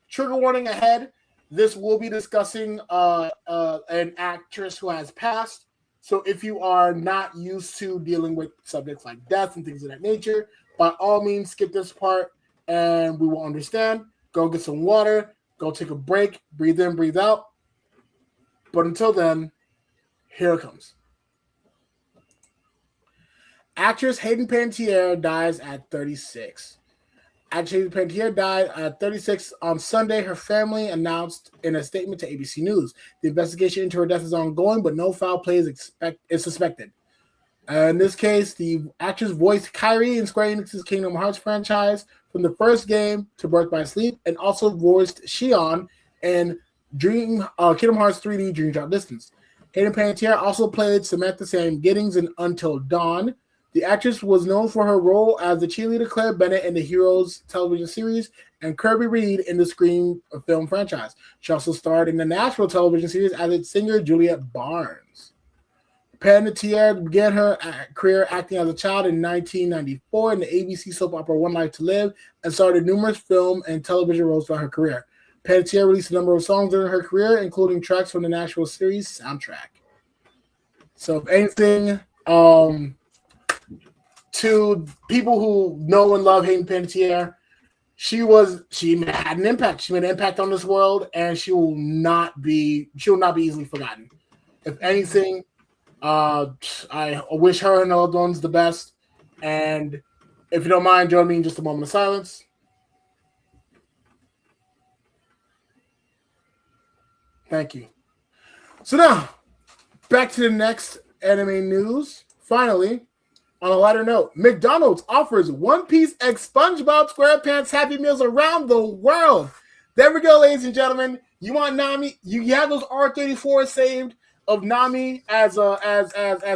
S1: trigger warning ahead. This will be discussing an actress who has passed. So if you are not used to dealing with subjects like death and things of that nature, by all means, skip this part and we will understand. Go get some water. Go take a break. Breathe in, breathe out. But until then, here it comes. Actress Hayden Panettiere dies at 36. Actress Hayden Panettiere died at 36 on Sunday. Her family announced in a statement to ABC News. The investigation into her death is ongoing, but no foul play is suspected. In this case, the actress voiced Kairi in Square Enix's Kingdom Hearts franchise from the first game to Birth by Sleep, and also voiced Xion in Kingdom Hearts 3D Dream Drop Distance. Hayden Panettiere also played Samantha Sam Giddings in Until Dawn. The actress was known for her role as the cheerleader Claire Bennett in the Heroes television series and Kirby Reed in the Scream film franchise. She also starred in the Nashville television series as its singer Juliet Barnes. Panettiere began her career acting as a child in 1994 in the ABC soap opera One Life to Live and started numerous film and television roles throughout her career. Panettiere released a number of songs during her career, including tracks from the Nashville series soundtrack. So, if anything, to people who know and love Hayden Panettiere, she had an impact. She made an impact on this world, and she will not be easily forgotten. If anything, I wish her and her loved ones the best. And if you don't mind, join me in just a moment of silence. Thank you. So now, back to the next anime news. Finally, on a lighter note, McDonald's offers One Piece X SpongeBob SquarePants Happy Meals around the world. There we go, ladies and gentlemen. You want Nami? You have those R34 saved of Nami as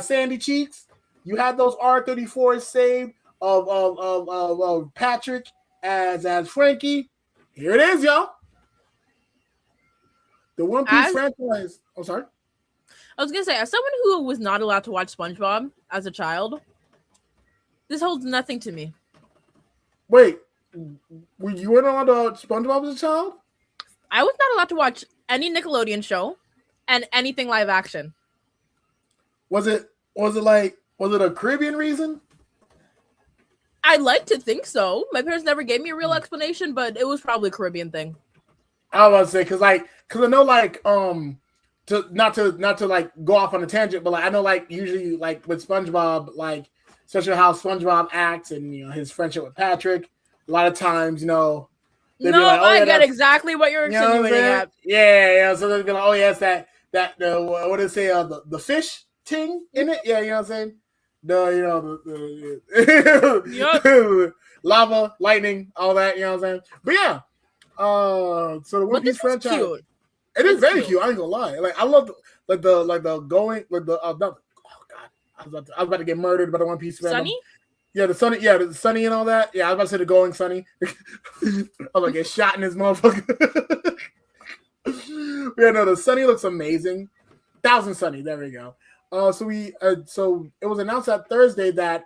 S1: Sandy Cheeks. You have those R34 saved of Patrick as Frankie. Here it is, y'all. The One Piece franchise. I'm sorry.
S2: I was gonna say, as someone who was not allowed to watch SpongeBob as a child, this holds nothing to me.
S1: Wait, you weren't allowed to watch SpongeBob as a child?
S2: I was not allowed to watch any Nickelodeon show and anything live action.
S1: Was it a Caribbean reason?
S2: I'd like to think so. My parents never gave me a real explanation, but it was probably a Caribbean thing.
S1: I was about to say because I know not to like go off on a tangent, but like I know like usually like with SpongeBob, like especially how SpongeBob acts and his friendship with Patrick, a lot of times
S2: I get exactly what you're insinuating at.
S1: Yeah. So they'd be like, oh yeah, it's that what did it say? The fish ting in it. Yeah, you know what I'm saying. The lava, lightning, all that. You know what I'm saying. But yeah. So the One Piece franchise, cute. It's very cute. I ain't gonna lie. Like I love the going with the oh god, I was about to get murdered by the One Piece fandom.
S2: Sunny?
S1: Yeah, the Sunny and all that. Yeah, I was about to say the going Sunny. I was like get shot in this motherfucker. Yeah, no, the Sunny looks amazing. 1,000 Sunny. There we go. So it was announced that Thursday that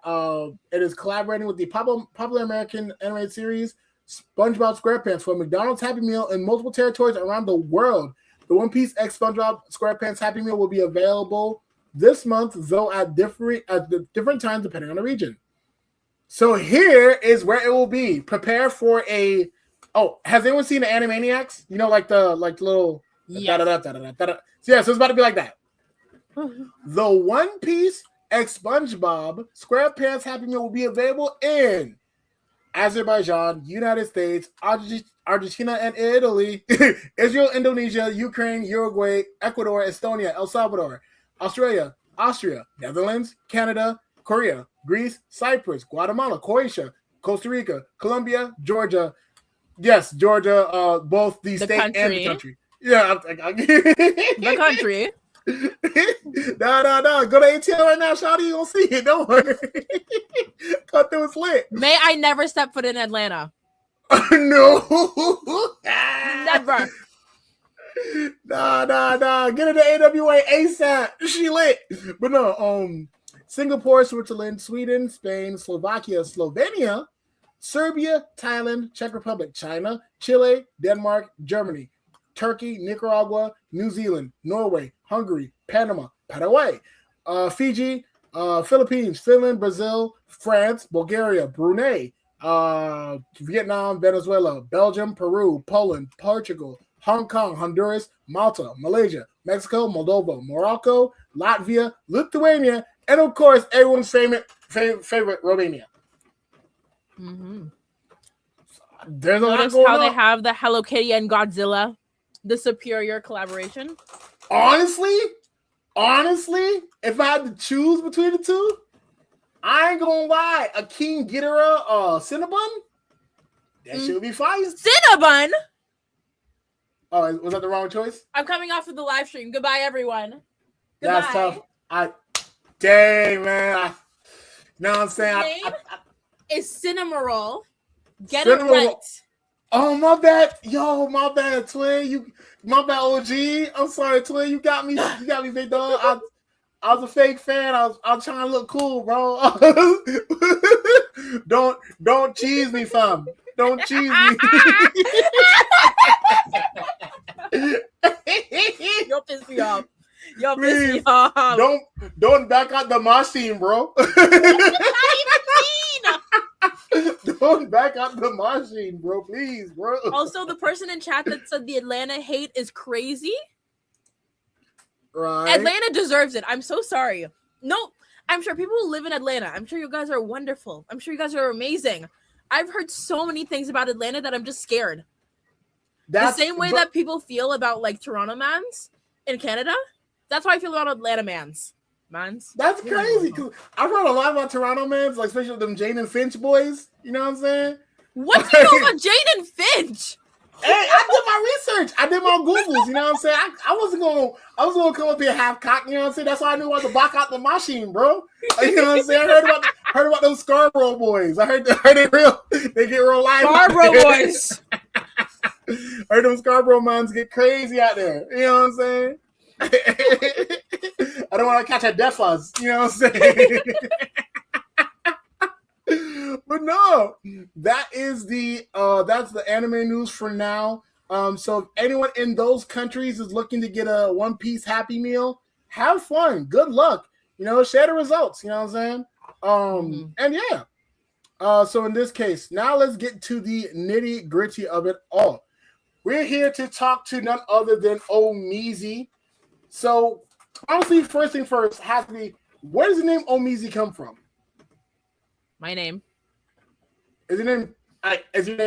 S1: it is collaborating with the popular American animated series SpongeBob SquarePants for McDonald's Happy Meal in multiple territories around the world. The One Piece X SpongeBob SquarePants Happy Meal will be available this month, though at different times depending on the region. So here is where it will be. Prepare for a. Oh, has anyone seen the Animaniacs? Like the little.
S2: Yeah.
S1: So yeah, so it's about to be like that. The One Piece X SpongeBob SquarePants Happy Meal will be available in Azerbaijan, United States, Argentina and Italy, Israel, Indonesia, Ukraine, Uruguay, Ecuador, Estonia, El Salvador, Australia, Austria, Netherlands, Canada, Korea, Greece, Cyprus, Guatemala, Croatia, Costa Rica, Colombia, Georgia. Yes, Georgia, both the state and the country. Yeah,
S2: the country.
S1: No. Go to ATL right now, Shawty. You gonna see it. Don't worry. Cut through it's lit.
S2: May I never step foot in Atlanta.
S1: No.
S2: Never.
S1: Nah. Get her to AWA ASAP. She lit. But no, Singapore, Switzerland, Sweden, Spain, Slovakia, Slovenia, Serbia, Thailand, Czech Republic, China, Chile, Denmark, Germany, Turkey, Nicaragua, New Zealand, Norway, Hungary, Panama, Paraguay, Fiji, Philippines, Finland, Brazil, France, Bulgaria, Brunei, Vietnam, Venezuela, Belgium, Peru, Poland, Portugal, Hong Kong, Honduras, Malta, Malaysia, Mexico, Moldova, Morocco, Latvia, Lithuania, and of course, everyone's favorite Romania.
S2: Mm-hmm.
S1: There's a lot
S2: Notice
S1: going
S2: how
S1: on.
S2: they have the Hello Kitty and Godzilla, the superior collaboration.
S1: Honestly, if I had to choose between the two, I ain't gonna lie. A King Ghidorah Cinnabon, that shit would be fire.
S2: Cinnabon?
S1: Oh, was that the wrong choice?
S2: I'm coming off of the live stream. Goodbye, everyone.
S1: That's tough. Dang, man. You know what I'm saying?
S2: Is Cinnamoroll. Get
S1: Cinnamoroll.
S2: it right.
S1: Oh, my bad. Yo, my bad, Twin. My bad, OG. I'm sorry, Twin. You got me, big dog. I was a fake fan. I was trying to look cool, bro. Don't cheese me, fam. Don't cheese me.
S2: You'll piss me off. You'll
S1: Please,
S2: piss me off.
S1: Don't back out the machine, bro. Don't back out the machine, bro. Please, bro.
S2: Also, the person in chat that said the Atlanta hate is crazy.
S1: Right.
S2: Atlanta deserves it. I'm so sorry. No, I'm sure people who live in Atlanta, I'm sure you guys are wonderful. I'm sure you guys are amazing. I've heard so many things about Atlanta that I'm just scared. The same way that people feel about like Toronto mans in Canada. That's how I feel about Atlanta mans.
S1: That's crazy. Cause I've heard a lot about Toronto mans, like especially them Jane and Finch boys. You know what I'm saying?
S2: What do you know about Jane and Finch?
S1: Hey, I did my research. I did my Googles. You know what I'm saying? I wasn't gonna come up here half cocked. You know what I'm saying? That's why I knew I had to back out the machine, bro. You know what I'm saying? I heard about those Scarborough boys. I heard they get real live.
S2: Scarborough boys.
S1: Heard them Scarborough mans get crazy out there. You know what I'm saying? I don't want to catch a death fuzz. You know what I'm saying? But no, that's the anime news for now. So if anyone in those countries is looking to get a One Piece Happy Meal, have fun. Good luck. You know, share the results. You know what I'm saying? And yeah. So in this case, now let's get to the nitty gritty of it all. We're here to talk to none other than Omizie. So honestly, first thing first has to be, where does the name Omizie come from?
S2: My name.
S1: Is your name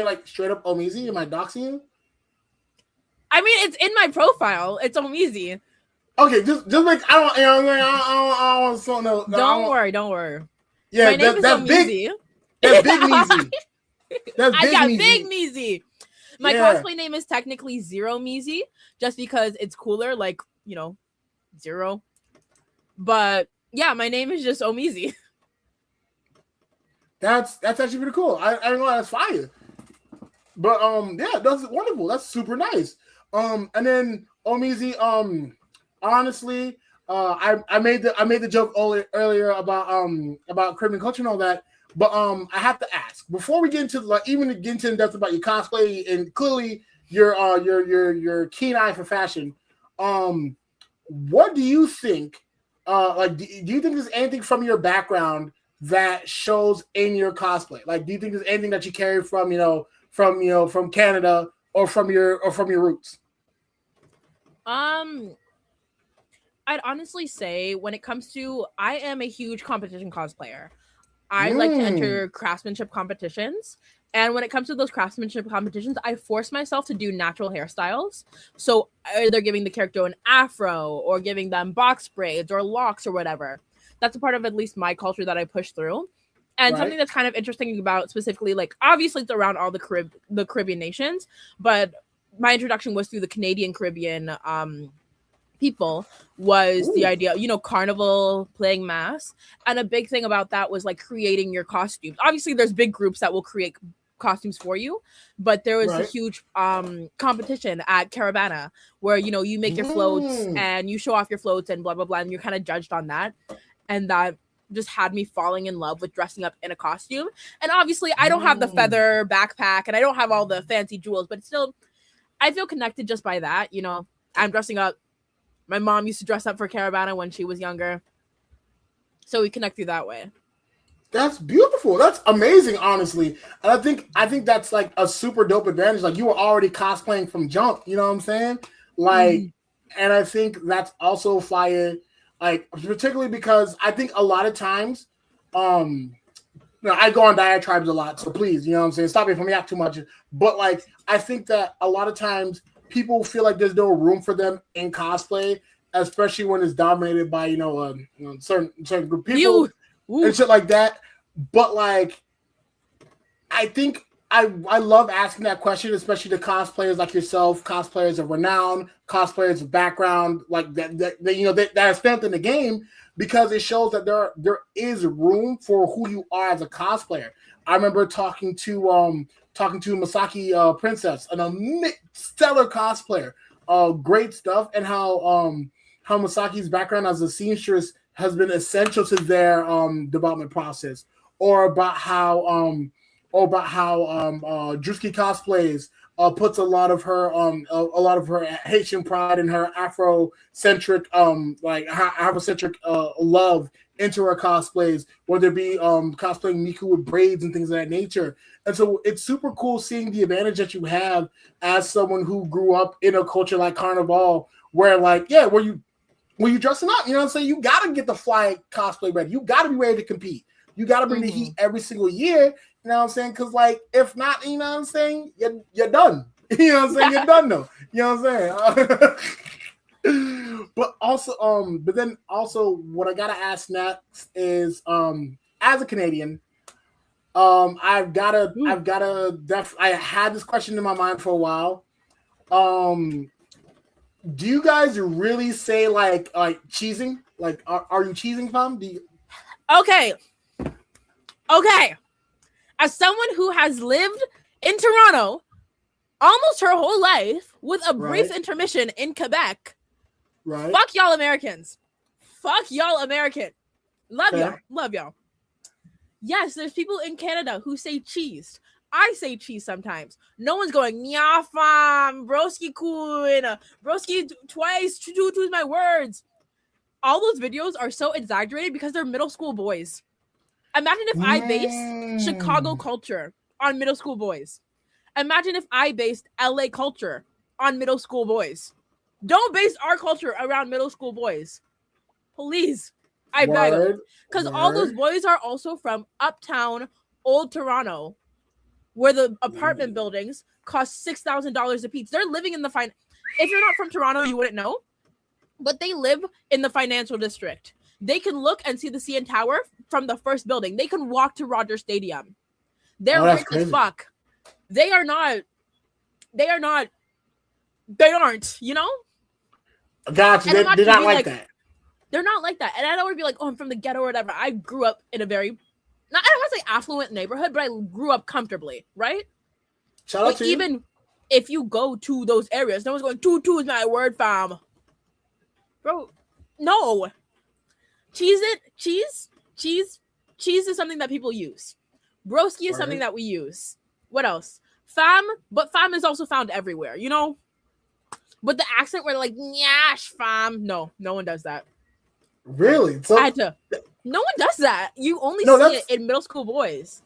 S1: like straight up Omizie? Am I doxing you?
S2: I mean, it's in my profile. It's Omizie.
S1: Okay, just make I don't want to no.
S2: Don't worry.
S1: Yeah,
S2: my name is
S1: that's
S2: Omizie.
S1: big. That's big Meezy. That's big Meezy.
S2: Big Meezy. My cosplay name is technically Zero Meezy, just because it's cooler, like, you know, zero. But yeah, my name is just Omizie.
S1: That's actually pretty cool. I don't know, that's fire. But yeah, that's wonderful. That's super nice. And then Omizie, honestly, I made the joke earlier about Caribbean culture and all that. But I have to ask before we get into even get into in depth about your cosplay and clearly your keen eye for fashion. What do you think? Do you think there's anything from your background that shows in your cosplay? Like, do you think there's anything that you carry from Canada or from your roots?
S2: I'd honestly say when it comes to, I am a huge competition cosplayer. I like to enter craftsmanship competitions. And when it comes to those craftsmanship competitions, I force myself to do natural hairstyles. So either giving the character an afro or giving them box braids or locks or whatever. That's a part of at least my culture that I push through. And something that's kind of interesting about specifically, like, obviously it's around all the Caribbean nations, but my introduction was through the Canadian Caribbean people was the idea, carnival, playing mass. And a big thing about that was like creating your costumes. Obviously there's big groups that will create costumes for you, but there was a
S1: Right.
S2: huge competition at Caravana where you make your floats and you show off your floats and blah blah blah, and you're kind of judged on that, and that just had me falling in love with dressing up in a costume. And obviously I don't have the feather backpack and I don't have all the fancy jewels, but still I feel connected just by that. I'm dressing up. My mom used to dress up for Caravana when she was younger, so we connect through that way.
S1: That's beautiful. That's amazing, honestly. And I think that's like a super dope advantage. Like, you were already cosplaying from jump, you know what I'm saying? Like, and I think that's also fire. Like, particularly because I think a lot of times, I go on diatribes a lot, so please, you know what I'm saying? Stop me if I'm yapping too much. But like, I think that a lot of times people feel like there's no room for them in cosplay, especially when it's dominated by certain group of people and shit like that. But like, I think I love asking that question, especially to cosplayers like yourself, cosplayers of renown, cosplayers of background, like that are spent in the game, because it shows that there is room for who you are as a cosplayer. I remember talking to Masaki Princess, an stellar cosplayer, great stuff, and how Masaki's background as a seamstress has been essential to their development process, or about how Drewski Cosplays puts a lot of her Haitian pride and her Afrocentric love into her cosplays, whether it be cosplaying Miku with braids and things of that nature. And so it's super cool seeing the advantage that you have as someone who grew up in a culture like Carnival, where when you dressing up, you know what I'm saying? You got to get the fly cosplay ready. You got to be ready to compete. You got to bring the heat every single year. You know what I'm saying? Because, like, if not, you know what I'm saying? You're done. You know what I'm saying? You're done, though. You know what I'm saying? But then also, what I got to ask next is, as a Canadian, I had this question in my mind for a while. Do you guys really say like cheesing? Like, are you cheesing, fam?
S2: Okay. As someone who has lived in Toronto almost her whole life with a brief intermission in Quebec, fuck y'all Americans. Fuck y'all American. Love y'all. Yes, there's people in Canada who say cheese. I say cheese sometimes. No one's going, yeah, fam, broski kun, broski twice, two's my words. All those videos are so exaggerated because they're middle school boys. Imagine if I based Chicago culture on middle school boys. Imagine if I based LA culture on middle school boys. Don't base our culture around middle school boys. Please. I beg them. Because all those boys are also from uptown old Toronto, where the apartment buildings cost $6,000 a piece. They're living in the if you're not from Toronto, you wouldn't know, but they live in the financial district. They can look and see the CN Tower from the first building. They can walk to Rogers Stadium. They're rich as fuck. They aren't, you know?
S1: Gotcha. They're not like that.
S2: They're not like that. And I don't want to be like, oh, I'm from the ghetto or whatever. I grew up in a very, I don't want to say affluent neighborhood, but I grew up comfortably, right?
S1: Shout out to
S2: even
S1: you.
S2: If you go to those areas, no one's going, two is my word, fam. Bro, no. Cheese is something that people use. Broski is something that we use. What else? Fam, but fam is also found everywhere, you know? But the accent where they're like, nyash, fam. No one does that.
S1: Really? So
S2: no one does that. You only see it in middle school boys.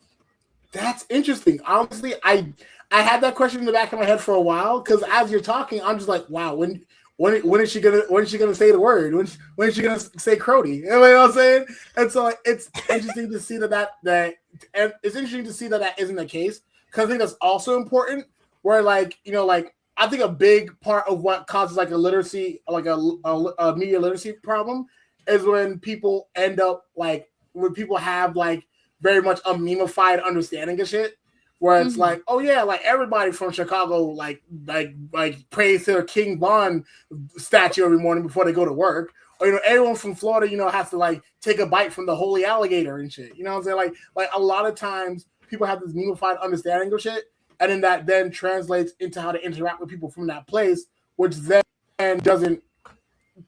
S1: That's interesting. Honestly, I had that question in the back of my head for a while, because as you're talking, I'm just like, wow, when is she gonna say the word? When is she gonna say Crody? You know what I'm saying? And so it's interesting to see that and it's interesting to see that isn't the case, because I think that's also important. Where I think a big part of what causes like a literacy, like a media literacy problem, is when people end up when people have very much a memified understanding of shit. Where it's like, oh yeah, everybody from Chicago like prays to their King Von statue every morning before they go to work. Or everyone from Florida, has to take a bite from the holy alligator and shit. You know what I'm saying? Like a lot of times people have this unified understanding of shit, and then that then translates into how to interact with people from that place, which then doesn't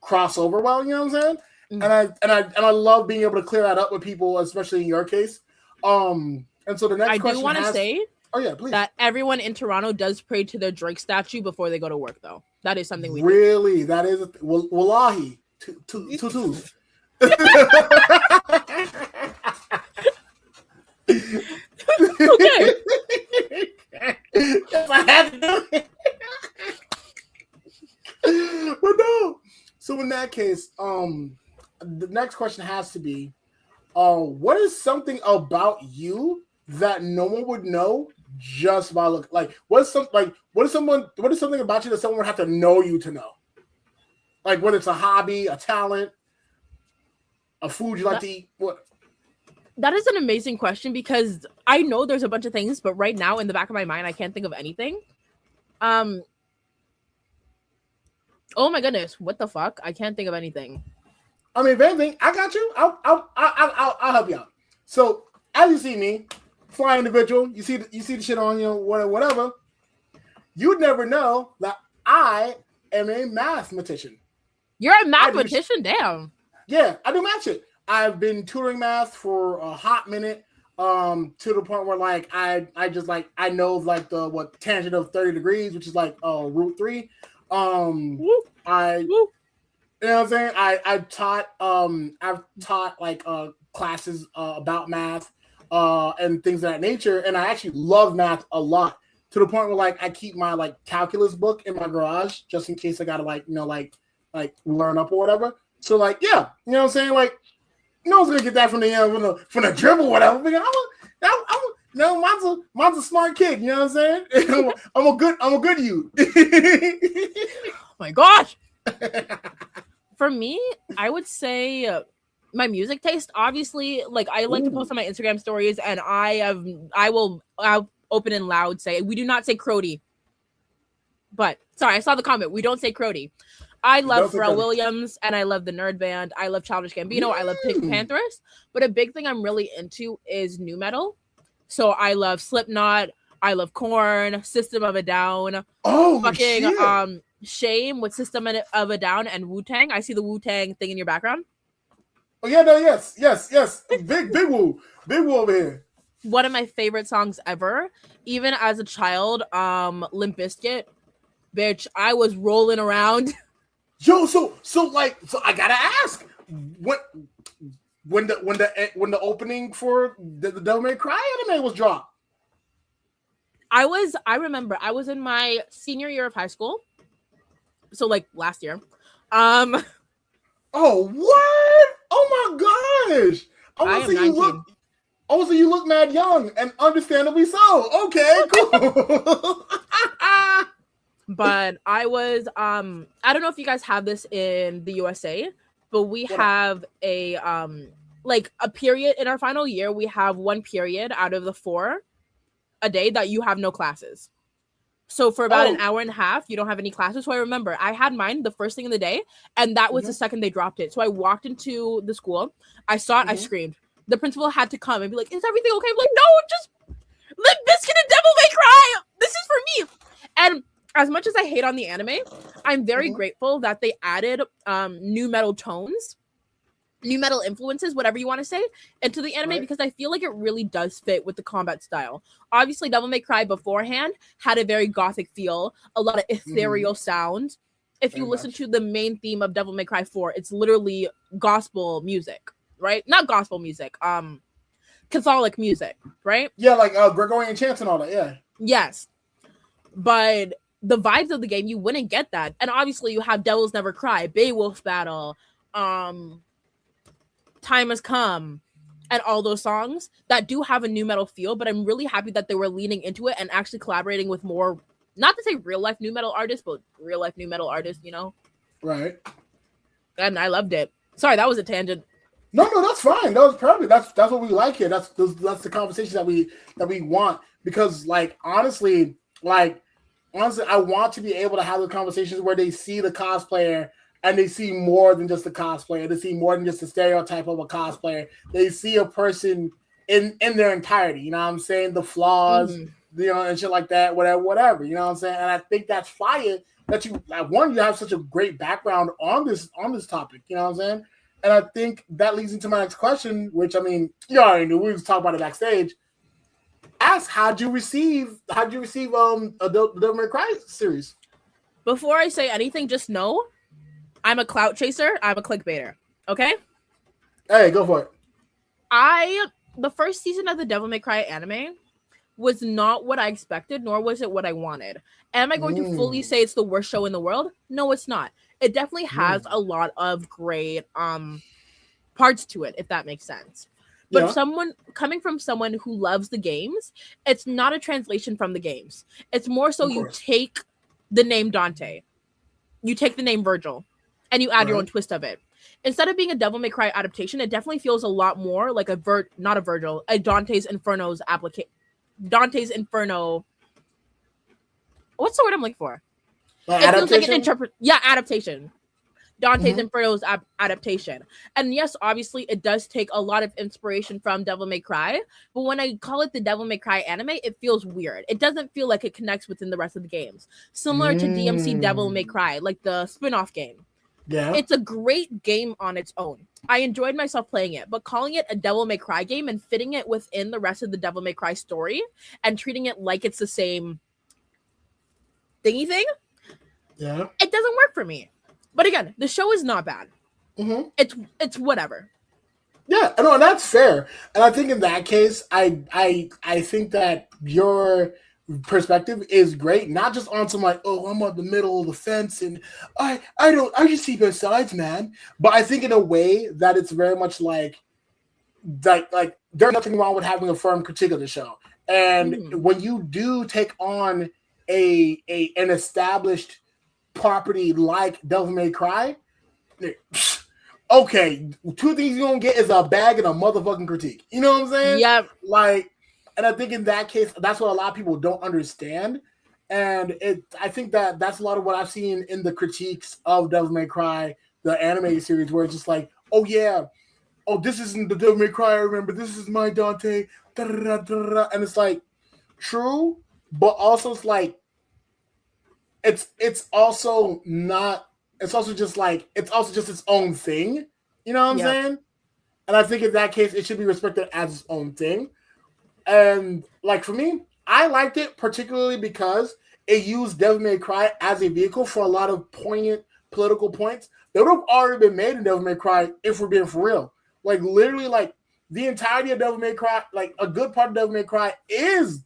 S1: cross over well. You know what I'm saying? And I love being able to clear that up with people, especially in your case. And so the next question
S2: I do want to say,
S1: oh yeah, please,
S2: that everyone in Toronto does pray to their Drake statue before they go to work, though. That is something we
S1: really do. That is wallahi tutus.
S2: Okay.
S1: Yes, I had to do it. But no. So in that case, the next question has to be, what is something about you that no one would know just by look? Like, what is something about you that someone would have to know you to know? Like, whether it's a hobby, a talent, a food you like to eat, what?
S2: That is an amazing question, because I know there's a bunch of things, but right now in the back of my mind, I can't think of anything. Oh my goodness, what the fuck? I can't think of anything.
S1: I mean, if anything, I got you. I'll help you out. So as you see me, fly individual, you see the shit on whatever. You'd never know that I am a mathematician.
S2: You're a mathematician, damn.
S1: Yeah, I do math shit. I've been tutoring math for a hot minute, to the point where like I know like the tangent of 30 degrees, which is like root 3. You know what I'm saying? I've taught like classes about math and things of that nature, and I actually love math a lot, to the point where like I keep my like calculus book in my garage just in case I gotta like learn up or whatever. So like yeah, you know what I'm saying? Like no one's gonna get that from the dribble or whatever. Mine's a smart kid, you know what I'm saying? I'm a good youth.
S2: Oh my gosh. For me, I would say my music taste. Obviously, like I like to post on my Instagram stories, and I'll open and loud say we do not say Crody. But sorry, I saw the comment. We don't say Crody. I love Pharrell Williams, and I love the Nerd Band. I love Childish Gambino. I love Pink Panthers. But a big thing I'm really into is nu metal. So I love Slipknot. I love Korn, System of a Down.
S1: Oh,
S2: fucking
S1: shit.
S2: Shame with System of a Down and Wu-Tang. I see the Wu-Tang thing in your background.
S1: Oh yeah, no, yes. Big Wu over here.
S2: One of my favorite songs ever, even as a child, Limp Bizkit. Bitch, I was rolling around.
S1: Yo, so I gotta ask, when the opening for the Devil May Cry anime was dropped?
S2: I remember I was in my senior year of high school, so like last year.
S1: Oh what? Oh my gosh! So you look mad young, and understandably so. Okay, cool.
S2: But I was I don't know if you guys have this in the USA, but we have a like a period in our final year. We have one period out of the 4 a day that you have no classes. So for about an hour and a half, you don't have any classes. So I remember I had mine the first thing in the day, and that was the second they dropped it. So I walked into the school, I saw it, I screamed. The principal had to come and be like, "Is everything okay?" I'm like, "No, just Limp Bizkit and Devil May Cry. This is for me." And as much as I hate on the anime, I'm very grateful that they added nu metal tones, nu metal influences, whatever you want to say, into the anime, because I feel like it really does fit with the combat style. Obviously, Devil May Cry beforehand had a very gothic feel, a lot of ethereal sounds. If you listen to the main theme of Devil May Cry 4, it's literally gospel music, right? Not gospel music, Catholic music, right?
S1: Yeah, like Gregorian chants and all that, yeah.
S2: Yes. But the vibes of the game, you wouldn't get that. And obviously you have Devils Never Cry, Beowulf Battle, Time Has Come, and all those songs that do have a nu metal feel. But I'm really happy that they were leaning into it and actually collaborating with more, not to say real life nu metal artists, but real life nu metal artists, you know?
S1: Right.
S2: And I loved it. Sorry, that was a tangent.
S1: No, that's fine. That was perfect. That's what we like here. That's the conversation that we want, because honestly, I want to be able to have the conversations where they see the cosplayer and they see more than just the cosplayer. They see more than just the stereotype of a cosplayer. They see a person in their entirety. You know what I'm saying? The flaws, and shit like that, whatever. You know what I'm saying? And I think that's fire that you you have such a great background on this topic. You know what I'm saying? And I think that leads into my next question, which I mean, you already knew. We was talking about it backstage. Ask, how'd you receive the Devil May Cry series?
S2: Before I say anything, just know I'm a clout chaser. I'm a clickbaiter. Okay?
S1: Hey, go for it.
S2: The first season of the Devil May Cry anime was not what I expected, nor was it what I wanted. Am I going to fully say it's the worst show in the world? No, it's not. It definitely has a lot of great parts to it, if that makes sense. But coming from someone who loves the games, it's not a translation from the games. It's more so you take the name Dante, you take the name Virgil, and you add your own twist of it. Instead of being a Devil May Cry adaptation, it definitely feels a lot more like a Dante's Inferno's Dante's Inferno. What's the word I'm looking for? It feels like an adaptation. Dante's Inferno's adaptation. And yes, obviously, it does take a lot of inspiration from Devil May Cry. But when I call it the Devil May Cry anime, it feels weird. It doesn't feel like it connects within the rest of the games. Similar to DMC Devil May Cry, like the spin-off game.
S1: Yeah.
S2: It's a great game on its own. I enjoyed myself playing it, but calling it a Devil May Cry game and fitting it within the rest of the Devil May Cry story and treating it like it's the same thingy thing, it doesn't work for me. But again, the show is not bad. It's whatever.
S1: Yeah, no, that's fair. And I think in that case, I think that your perspective is great. Not just on some like, oh, I'm on the middle of the fence and I just see both sides, man. But I think in a way that it's very much like there's nothing wrong with having a firm critique of the show. And when you do take on an established property like Devil May Cry, okay, two things you're gonna get is a bag and a motherfucking critique. You know what I'm saying?
S2: Yep.
S1: And I think in that case, that's what a lot of people don't understand. And I think that's a lot of what I've seen in the critiques of Devil May Cry, the anime series, where it's just like, oh yeah, oh, this isn't the Devil May Cry I remember. This is my Dante. And it's like, true, but also it's like, it's also just its own thing. You know what I'm saying? And I think in that case, it should be respected as its own thing. And like for me, I liked it particularly because it used Devil May Cry as a vehicle for a lot of poignant political points that would have already been made in Devil May Cry if we're being for real. Like literally, like the entirety of Devil May Cry, like a good part of Devil May Cry is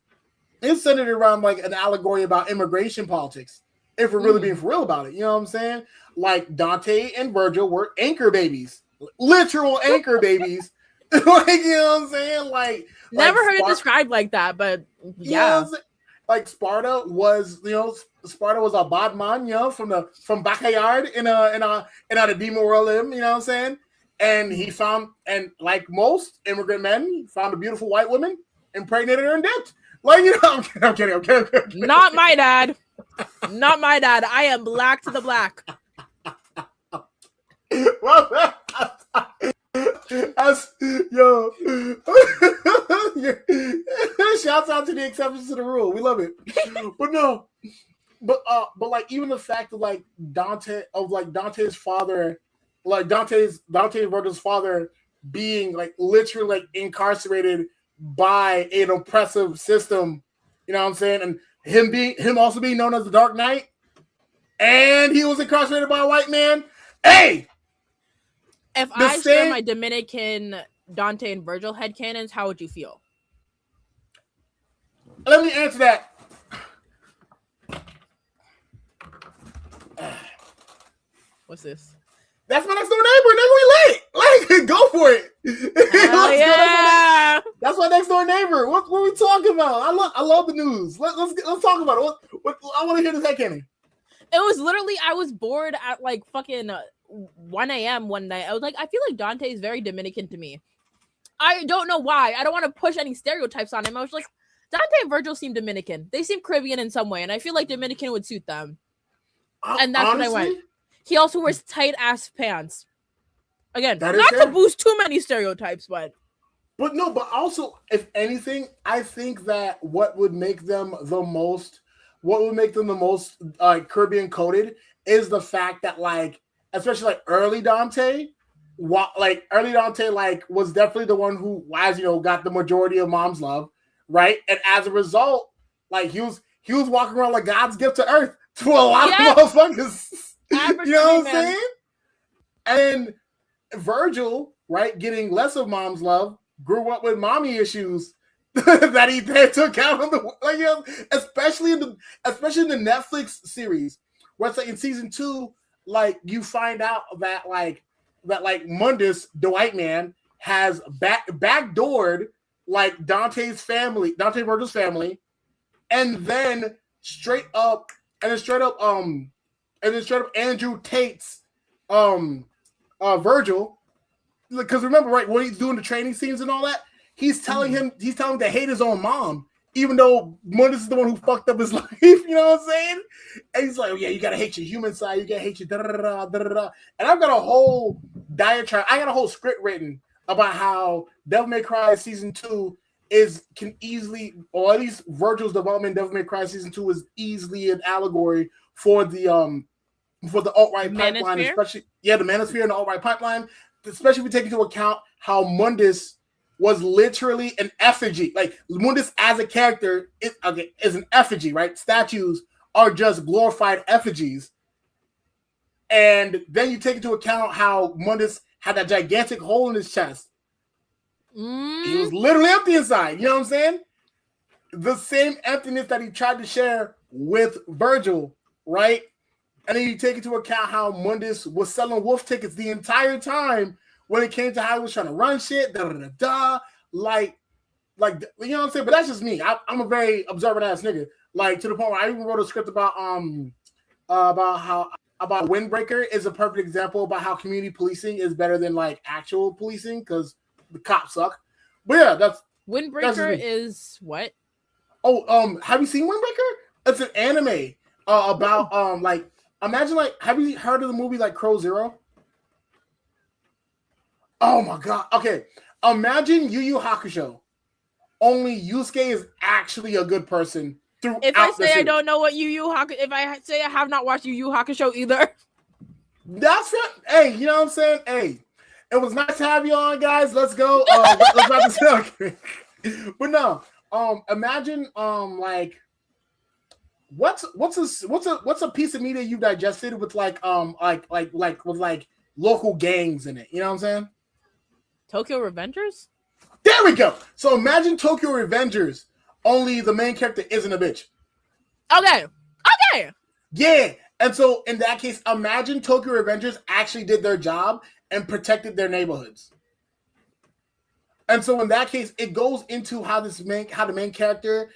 S1: centered around like an allegory about immigration politics. If we're really being for real about it, you know what I'm saying? Like Dante and Virgil were anchor babies, literal anchor babies. Like, you know what I'm saying?
S2: Never heard it described like that, but yeah.
S1: You know, like Sparta was a badman, from backyard in a demon world, you know what I'm saying? And he found, and like most immigrant men, he found a beautiful white woman, impregnated her and dipped. Like, you know, I'm kidding.
S2: Not my dad. Not my dad. I am black to the black.
S1: Well, that's yo. Shouts out to the exceptions to the rule. We love it. But like even the fact of like Dante's father, like Dante Virgil's father being like literally like incarcerated by an oppressive system, you know what I'm saying? And him also being known as the Dark Knight, and he was incarcerated by a white man. Hey,
S2: if I share my Dominican Dante and Virgil headcanons, how would you feel?
S1: Let me answer that.
S2: What's this?
S1: That's my next door neighbor, nigga. We lit. Like, go for it.
S2: Oh, yeah.
S1: That's my next door neighbor. What are we talking about? I love the news. Let's talk about it. What I want to hear this headcanon.
S2: It was literally, I was bored at like fucking 1 a.m. one night. I was like, I feel like Dante is very Dominican to me. I don't know why. I don't want to push any stereotypes on him. I was like, Dante and Virgil seem Dominican. They seem Caribbean in some way, and I feel like Dominican would suit them. And that's honestly, when I went. He also wears tight ass pants. Again, not to boost too many stereotypes, but
S1: But no, but also, if anything, I think that what would make them the most Caribbean coded is the fact that like, especially like early Dante, like was definitely the one who, as you know, got the majority of mom's love, right? And as a result, like he was walking around like God's gift to Earth to a lot of motherfuckers. You know what I'm saying? And Virgil, right, getting less of mom's love, grew up with mommy issues that he took out on the, like, you know, especially in the Netflix series, where it's like in season 2, like you find out that Mundus, the white man, has backdoored like Dante's family, Dante Virgil's family, and then straight up Andrew Tate's Virgil, because remember, right, when he's doing the training scenes and all that, he's telling him to hate his own mom, even though Mundus is the one who fucked up his life. You know what I'm saying? And he's like, oh, yeah, you gotta hate your human side, you gotta hate your da da da da da. And I've got a whole diatribe, I got a whole script written about how Devil May Cry season 2 can easily, or at least Virgil's development in Devil May Cry season 2 is easily an allegory for the alt-right pipeline, especially the Manosphere and the alt-right pipeline, especially if we take into account how Mundus was literally an effigy. Like Mundus as a character is an effigy, right? Statues are just glorified effigies. And then you take into account how Mundus had that gigantic hole in his chest. He was literally empty inside. You know what I'm saying? The same emptiness that he tried to share with Virgil, right? And then you take into account how Mundus was selling wolf tickets the entire time when it came to how he was trying to run shit, like, you know what I'm saying? But that's just me. I'm a very observant ass nigga. Like, to the point where I even wrote a script about Windbreaker is a perfect example about how community policing is better than like actual policing because the cops suck. But yeah, that's
S2: Windbreaker is what?
S1: Oh, have you seen Windbreaker? It's an anime about like, imagine, like, have you heard of the movie like Crow Zero? Oh my god. Okay. Imagine Yu Yu Hakusho. Only Yusuke is actually a good person throughout.
S2: If I say I don't know what if I say I have not watched Yu Yu Hakusho either.
S1: That's it. Hey, you know what I'm saying? Hey, it was nice to have you on, guys. Let's go. Let's wrap this up. But no, imagine like what's a piece of media you digested with like local gangs in it. You know what I'm saying?
S2: Tokyo Revengers?
S1: There we go. So imagine Tokyo Revengers, only the main character isn't a bitch.
S2: Okay.
S1: Yeah. And so in that case, imagine Tokyo Revengers actually did their job and protected their neighborhoods. And so in that case, it goes into how the main character,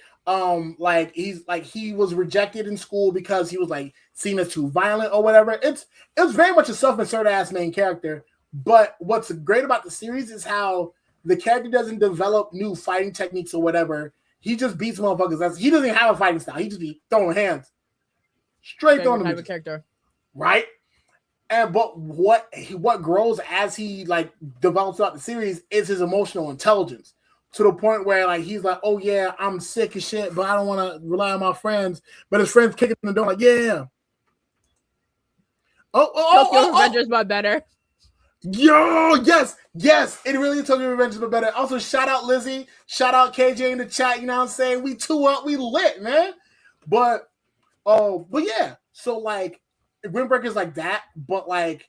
S1: he was rejected in school because he was like seen as too violent or whatever. It's very much a self-insert ass main character. But what's great about the series is how the character doesn't develop new fighting techniques or whatever. He just beats motherfuckers. He doesn't have a fighting style. He just be throwing hands. Straight throwing them.
S2: Character.
S1: Right? But what grows as he like develops throughout the series is his emotional intelligence. To the point where like he's like, oh yeah, I'm sick as shit, but I don't want to rely on my friends. But his friends kicking the door like, yeah.
S2: Tokyo Revengers but better.
S1: Yo, yes, it really is Tokyo Revengers but better. Also, shout out Lizzie, shout out KJ in the chat. You know what I'm saying? We two up, we lit, man. But yeah. So like, Windbreaker's like that, but like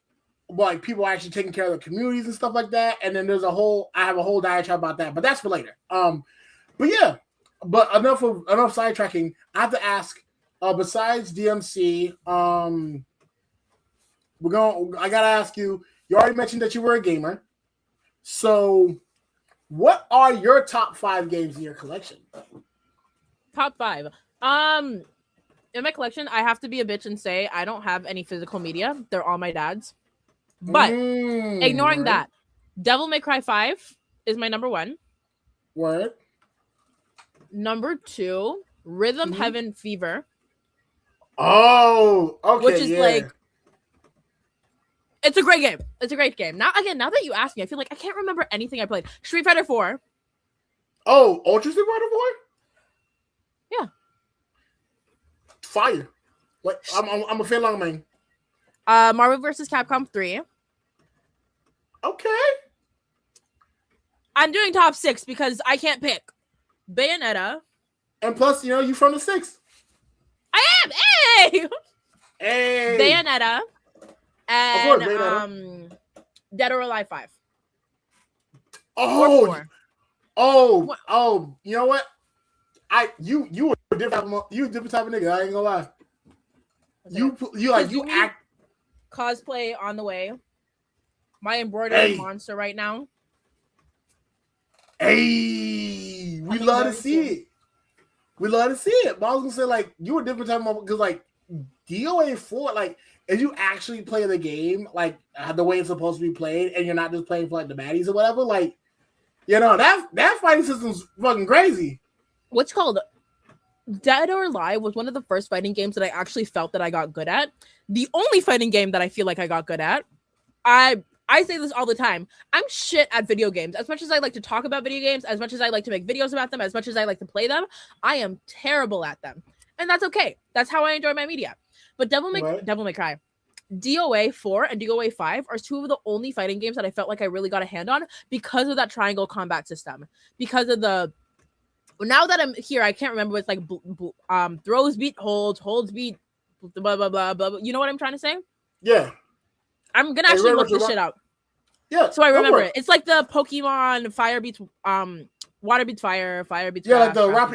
S1: people are actually taking care of the communities and stuff like that. And then I have a whole diatribe about that, but that's for later. But yeah, but enough sidetracking. I have to ask. Besides DMC, I gotta ask you. You already mentioned that you were a gamer. So, what are your top 5 games in your collection?
S2: Top 5. In my collection, I have to be a bitch and say I don't have any physical media. They're all my dad's. But ignoring that, Devil May Cry 5 is my number 1.
S1: What?
S2: Number 2, Rhythm Heaven Fever.
S1: Oh, okay.
S2: Which is like It's a great game. It's a great game. Now that you ask me, I feel like I can't remember anything I played. Street Fighter 4.
S1: Oh, Ultra Street Fighter 4?
S2: Yeah.
S1: Fire. Like I'm a fan long man.
S2: Marvel vs. Capcom 3.
S1: Okay.
S2: I'm doing top 6 because I can't pick. Bayonetta.
S1: And plus, you from the 6.
S2: I am. Hey.
S1: Hey.
S2: Bayonetta. And
S1: Bayonetta.
S2: Dead or Alive 5.
S1: Oh, you know what? You were a different type of nigga. I ain't gonna lie. You act
S2: cosplay on the way. My embroidery monster right now.
S1: Hey, we love to see it. We love to see it. But I was gonna say, like, you were different type of, because like DOA 4, like, if you actually play the game like the way it's supposed to be played, and you're not just playing for like the baddies or whatever, like, that fighting system's fucking crazy.
S2: What's called Dead or Alive was one of the first fighting games that I actually felt that I got good at. The only fighting game that I feel like I got good at. I say this all the time. I'm shit at video games. As much as I like to talk about video games, as much as I like to make videos about them, as much as I like to play them, I am terrible at them. And that's okay. That's how I enjoy my media. But Devil May Cry, DOA 4 and DOA 5 are two of the only fighting games that I felt like I really got a hand on because of that triangle combat system. Because of now that I'm here, I can't remember. It's like throws beat holds beat blah blah blah blah. You know what I'm trying to say?
S1: Yeah.
S2: I'm gonna actually look this shit up.
S1: Yeah.
S2: So I remember it. It's like the Pokemon fire beats water beats fire beats
S1: like the rock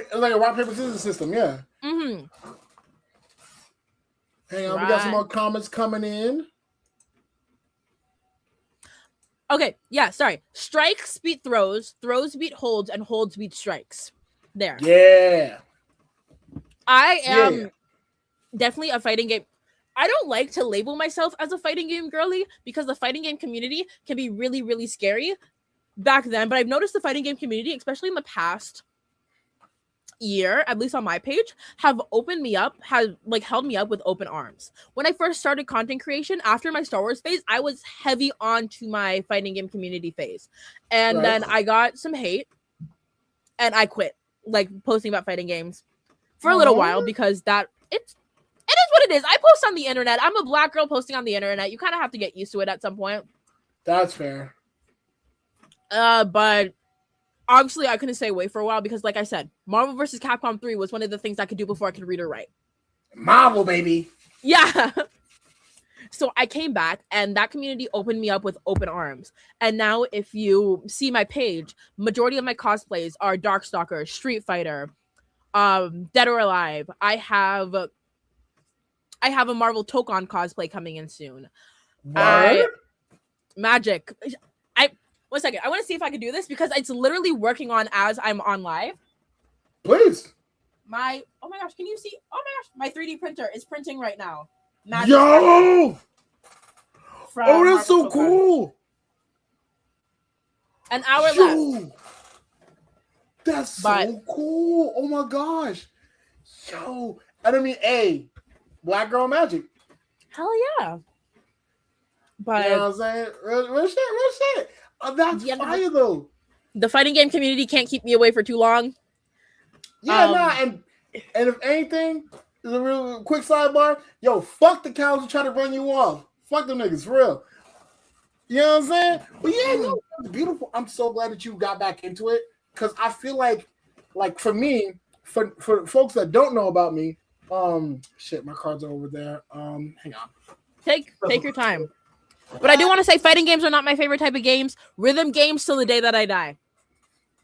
S1: paper scissors system. Yeah.
S2: Mm-hmm.
S1: Hang on, we got some more comments coming in.
S2: Okay, yeah, sorry. Strikes beat throws beat holds, and holds beat strikes. There.
S1: Yeah.
S2: I am definitely a fighting game. I don't like to label myself as a fighting game girly because the fighting game community can be really, really scary back then. But I've noticed the fighting game community, especially in the past year, at least on my page, have opened me up, has like held me up with open arms. When I first started content creation after my Star Wars phase, I was heavy onto my fighting game community phase. And then I got some hate and I quit like posting about fighting games for a little while because it is what it is. I post on the internet. I'm a black girl posting on the internet. You kind of have to get used to it at some point.
S1: That's fair.
S2: But obviously I couldn't stay away for a while because, like I said, Marvel vs. Capcom 3 was one of the things I could do before I could read or write.
S1: Marvel, baby.
S2: Yeah. So I came back and that community opened me up with open arms. And now if you see my page, majority of my cosplays are Darkstalker, Street Fighter, Dead or Alive. I have a Marvel Tokon cosplay coming in soon. Magic. One second. I want to see if I can do this because it's literally working on as I'm on live.
S1: Please.
S2: Oh my gosh, can you see? Oh my gosh, my 3D printer is printing right now. Magic.
S1: Yo! Oh, that's so cool.
S2: An hour left.
S1: That's so cool. Oh my gosh. Yo. And I mean, Black Girl Magic.
S2: Hell yeah. But
S1: you know what I'm saying? Real shit. That's fire though.
S2: The fighting game community can't keep me away for too long.
S1: Yeah, and if anything, a real quick sidebar, yo, fuck the cows who try to run you off. Fuck them niggas, for real. You know what I'm saying? But yeah, no, it's beautiful. I'm so glad that you got back into it because I feel like for me, for folks that don't know about me, shit, my cards are over there. Hang on.
S2: Take your time. But I do want to say fighting games are not my favorite type of games. Rhythm games till the day that I die.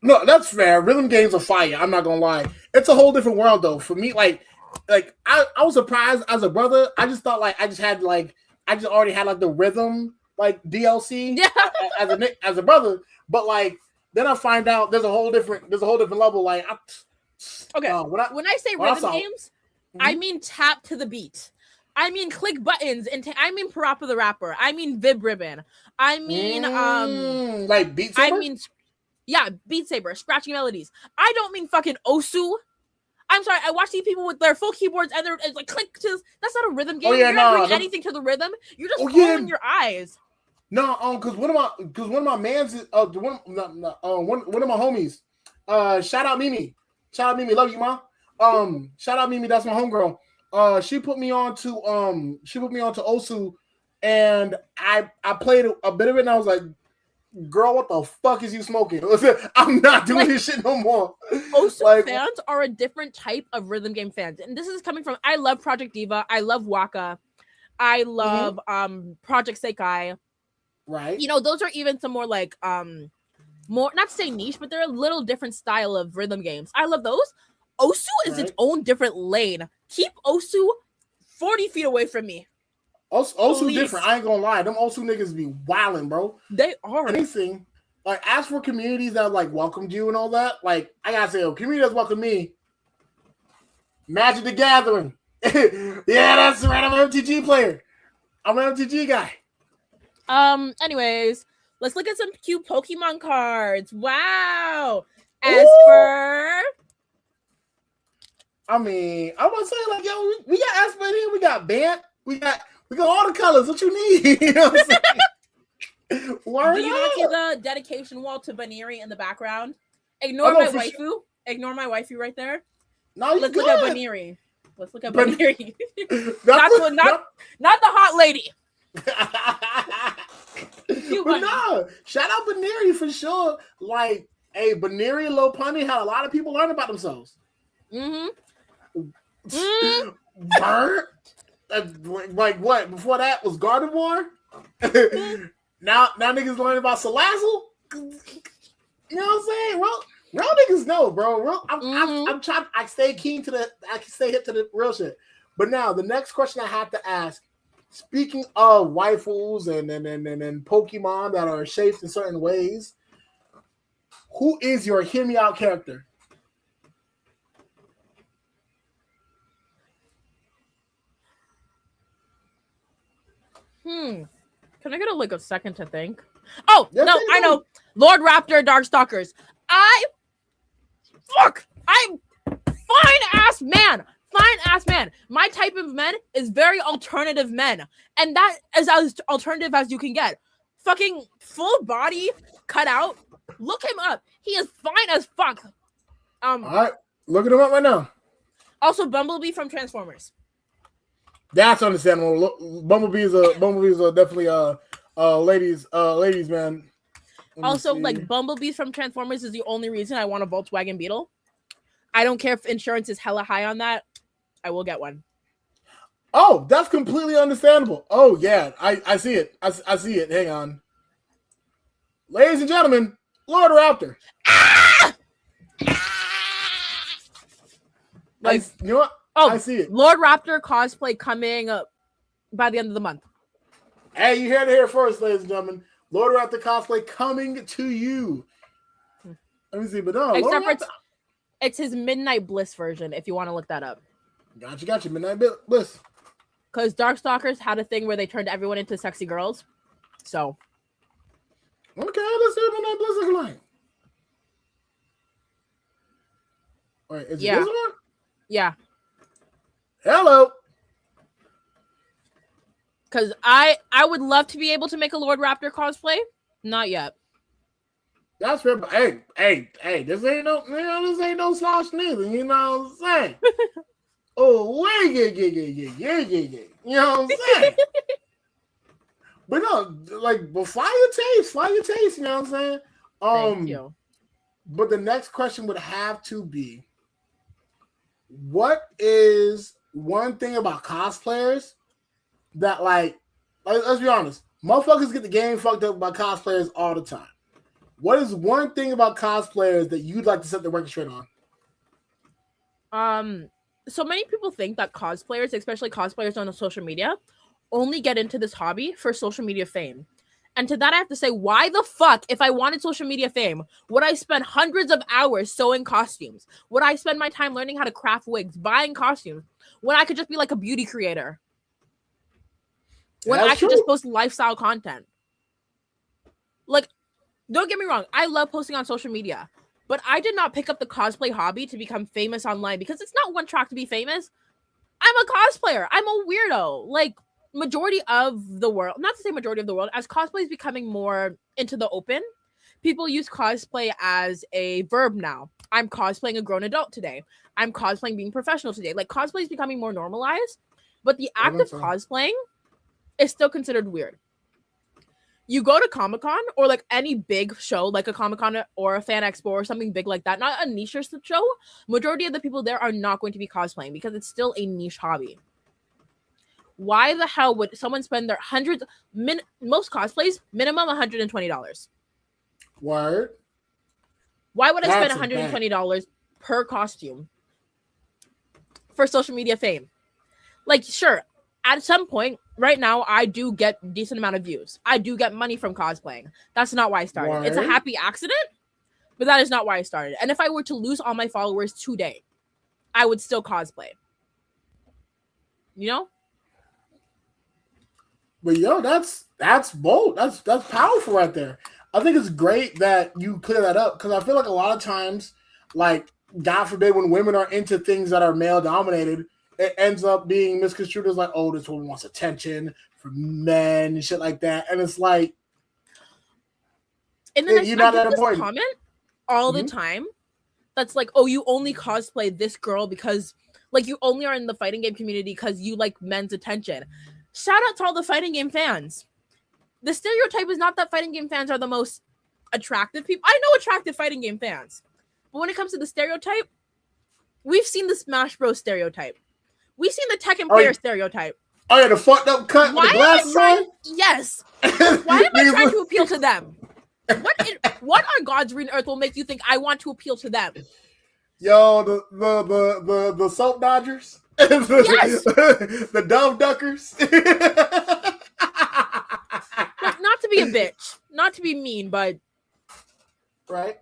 S1: No, that's fair. Rhythm games are fire. I'm not gonna lie. It's a whole different world though. For me, I was surprised as a brother. I just thought I just already had the rhythm DLC as a brother. But then I find out there's a whole different level. When I say rhythm games, I mean tap to the beat. I mean click buttons and I mean Parappa the Rapper. I mean Vib Ribbon. I mean Beat Saber?
S2: I mean Beat Saber, scratching melodies. I don't mean fucking Osu. I'm sorry. I watch these people with their full keyboards and it's like click to. That's not a rhythm game.
S1: Oh, yeah,
S2: You're not doing anything to the rhythm. You're just following your eyes.
S1: No, because one of my mans, one of my homies, shout out Mimi, love you, ma. Shout out Mimi, that's my homegirl. She put me on to Osu, and I played a bit of it, and I was like, girl, what the fuck is you smoking? I'm not doing this shit no more.
S2: Osu fans are a different type of rhythm game fans, and this is coming from. I love Project Diva. I love Waka. I love Project Sekai.
S1: Right.
S2: You know, those are even some more like more, not to say niche, but they're a little different style of rhythm games. I love those. Osu is its own different lane. Keep Osu 40 feet away from me.
S1: Osu different. I ain't gonna lie. Them Osu niggas be wilding, bro.
S2: They are.
S1: Anything. Like, as for communities that like welcomed you and all that, like, I gotta say, a community that's welcomed me, Magic the Gathering. Yeah, that's right. I'm an MTG player. I'm an MTG guy.
S2: Anyways, let's look at some cute Pokemon cards. Wow.
S1: I mean, I want to say, like, yo, we got Aspen here, we got Bant, we got all the colors. What you need? You know what I'm saying?
S2: Do you not see the dedication wall to Baneri in the background? Ignore my waifu. Sure. Ignore my waifu right there.
S1: No,
S2: let's look at Baneri. Let's look at Baneri. not the hot lady.
S1: But no, shout out Baneri for sure. Like, hey, Baneri and Lopunny had a lot of people learn about themselves. Burnt? Like what? Before that was Gardevoir? now niggas learning about Salazzle? You know what I'm saying? Real niggas know, bro. I'm trying. I stay hip to the real shit. But now the next question I have to ask. Speaking of waifus and Pokemon that are shaped in certain ways, who is your hear me out character?
S2: Can I get a second to think? Oh, yes, no, I know. Lord Raptor, Darkstalkers. I'm fine ass man. My type of men is very alternative men. And that is as alternative as you can get. Fucking full body cut out. Look him up. He is fine as fuck.
S1: All right, looking him up right now.
S2: Also, Bumblebee from Transformers.
S1: That's understandable. Bumblebee's definitely ladies man.
S2: Also, like, Bumblebees from Transformers is the only reason I want a Volkswagen Beetle. I don't care if insurance is hella high on that. I will get one.
S1: Oh, that's completely understandable. Oh, yeah. I see it. I see it. Hang on. Ladies and gentlemen, Lord Raptor.
S2: Like,
S1: you know what?
S2: Oh,
S1: I see it.
S2: Lord Raptor cosplay coming up by the end of the month.
S1: Hey, you heard it here first, ladies and gentlemen. Lord Raptor cosplay coming to you. Let me see, but no.
S2: Except for it's his Midnight Bliss version, if you want to look that up.
S1: Gotcha. Midnight Bliss.
S2: Because Darkstalkers had a thing where they turned everyone into sexy girls. So.
S1: Okay, let's see what Midnight Bliss looks like. Wait, is it this one?
S2: Yeah.
S1: Hello.
S2: Because I would love to be able to make a Lord Raptor cosplay. Not yet.
S1: That's fair, but hey, this ain't no slouch neither. You know what I'm saying? Oh, wait, yeah. You know what I'm saying? But no, like, but fly your taste. You know what I'm saying?
S2: Thank you.
S1: But the next question would have to be, what is one thing about cosplayers that, like, let's be honest, motherfuckers get the game fucked up by cosplayers all the time. What is one thing about cosplayers that you'd like to set the record straight
S2: on? So many people think that cosplayers, especially cosplayers on social media, only get into this hobby for social media fame. And to that, I have to say, why the fuck, if I wanted social media fame, would I spend hundreds of hours sewing costumes? Would I spend my time learning how to craft wigs, buying costumes, when I could just be like a beauty creator? When I could just post lifestyle content? Like, don't get me wrong, I love posting on social media. But I did not pick up the cosplay hobby to become famous online because it's not one track to be famous. I'm a cosplayer. I'm a weirdo. Like, majority of the world, not to say majority of the world, as cosplay is becoming more into the open, people use cosplay as a verb now. I'm cosplaying a grown adult today. I'm cosplaying being professional today. Like, cosplay is becoming more normalized, but the act of cosplaying is still considered weird. You go to Comic-Con or like any big show, like a Comic-Con or a Fan Expo or something big like that, not a niche show, majority of the people there are not going to be cosplaying because it's still a niche hobby. Why the hell would someone spend their most cosplays, minimum $120?
S1: Word.
S2: Why would I spend $120 per costume for social media fame? Like, sure, at some point, right now, I do get a decent amount of views. I do get money from cosplaying. That's not why I started.
S1: Word.
S2: It's a happy accident, but that is not why I started. And if I were to lose all my followers today, I would still cosplay. You know?
S1: But yo, that's bold. That's powerful right there. I think it's great that you clear that up because I feel like a lot of times, like, God forbid, when women are into things that are male dominated, it ends up being misconstrued as like, oh, this woman wants attention from men and shit like that. And it's like,
S2: and then I get this comment all the time that's like, oh, you only cosplay this girl because, like, you only are in the fighting game community because you like men's attention. Shout out to all the fighting game fans. The stereotype is not that fighting game fans are the most attractive people. I know attractive fighting game fans. But when it comes to the stereotype, we've seen the Smash Bros stereotype. We've seen the Tekken player stereotype.
S1: Oh, yeah, the fucked up cut with the glasses on?
S2: Yes. Why am I trying to appeal to them? What on God's green earth will make you think I want to appeal to them?
S1: Yo, the soap dodgers?
S2: Yes.
S1: The dove duckers?
S2: Like, not to be a bitch, not to be mean, but
S1: right,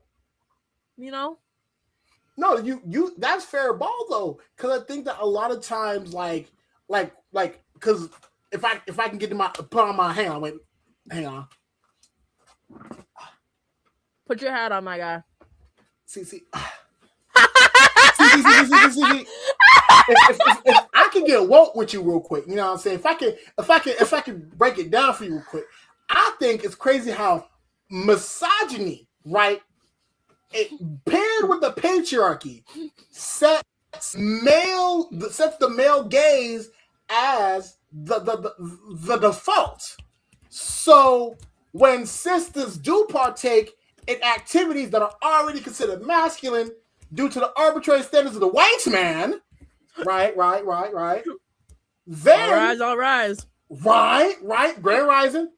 S2: you know.
S1: No, you that's fair ball though, because I think that a lot of times, like, because if I can get to put on my hang on,
S2: put your hat on, my guy.
S1: See. If I can get woke with you real quick, you know what I'm saying? If I can break it down for you real quick, I think it's crazy how misogyny, right, it paired with the patriarchy, sets the male gaze as the default. So when sisters do partake in activities that are already considered masculine due to the arbitrary standards of the white man, right. Then
S2: all rise.
S1: Right, Grand Rising.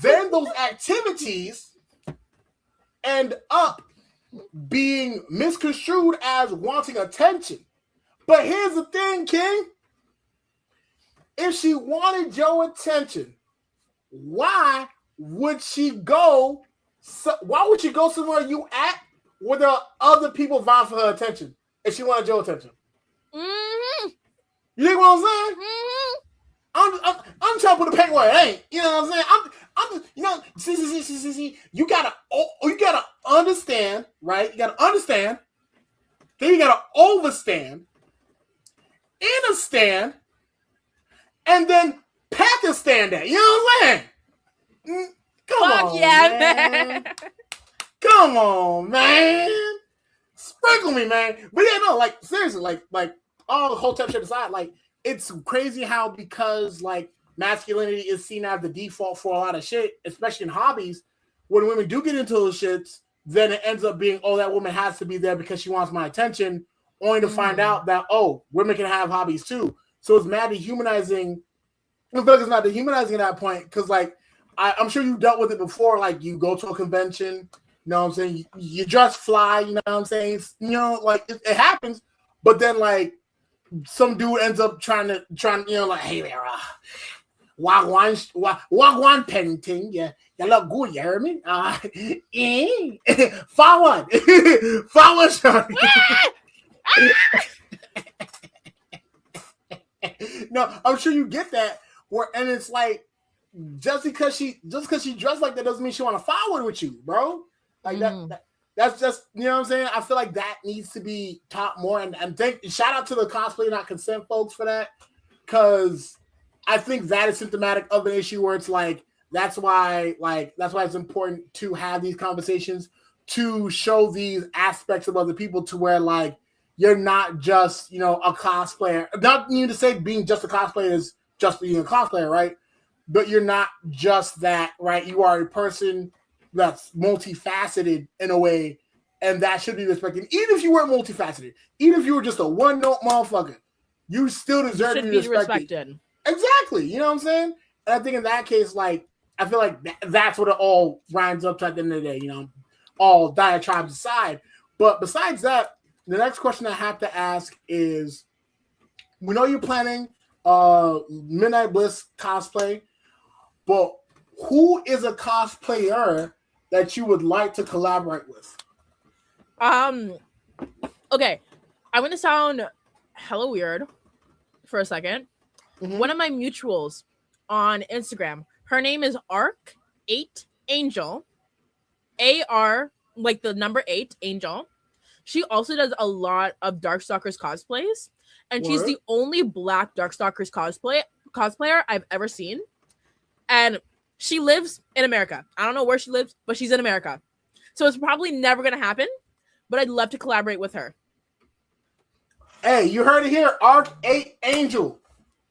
S1: Then those activities end up being misconstrued as wanting attention. But here's the thing, King. If she wanted your attention, why would she go somewhere you at where there are other people vying for her attention if she wanted your attention?
S2: Mm-hmm.
S1: You think what I'm saying?
S2: Mm-hmm.
S1: I'm trying to put the paint where it ain't. You know what I'm saying? I'm you know, see. You gotta understand, right? You gotta understand. Then you gotta overstand, understand, and then Pakistan that. You know what I'm saying? Come on, man. Come on, man. Sprinkle me, man. But yeah, no, like, seriously, like all the whole type shit aside, like, it's crazy how, because like masculinity is seen as the default for a lot of shit, especially in hobbies, when women do get into those shits, then it ends up being, oh, that woman has to be there because she wants my attention, only to find out that, oh, women can have hobbies too. So it's mad dehumanizing. I feel like it's not dehumanizing at that point, because like I'm sure you dealt with it before. Like, you go to a convention, you know what I'm saying? You dress fly, you know what I'm saying? You know, like it happens, but then like some dude ends up trying, you know, like, hey there, wagwan Pennington, you look good, you hear me? Forward, Sean. No, I'm sure you get that. And it's like, just because she dressed like that doesn't mean she want to forward with you, bro. Like that that's just, you know what I'm saying? I feel like that needs to be taught more. And shout out to the cosplay not consent folks for that, because I think that is symptomatic of an issue where it's like that's why it's important to have these conversations, to show these aspects of other people, to where like you're not just, you know, a cosplayer. Not mean to say being just a cosplayer is just being a cosplayer, right? But you're not just that, right? You are a person that's multifaceted in a way, and that should be respected. Even if you weren't multifaceted, even if you were just a one-note motherfucker, you still deserve to be respected. Exactly. You know what I'm saying? And I think in that case, like, I feel like that's what it all winds up to at the end of the day, you know, all diatribes aside. But besides that, the next question I have to ask is, we know you're planning Midnight Bliss cosplay, but who is a cosplayer that you would like to collaborate with?
S2: Okay, I'm gonna sound hella weird for a second. Mm-hmm. One of my mutuals on Instagram, her name is Arc8Angel, AR like the number 8 Angel. She also does a lot of Darkstalkers cosplays, and she's the only Black Darkstalkers cosplayer I've ever seen. And she lives in America. I don't know where she lives, but she's in America. So it's probably never going to happen, but I'd love to collaborate with her.
S1: Hey, you heard it here, Arc8Angel.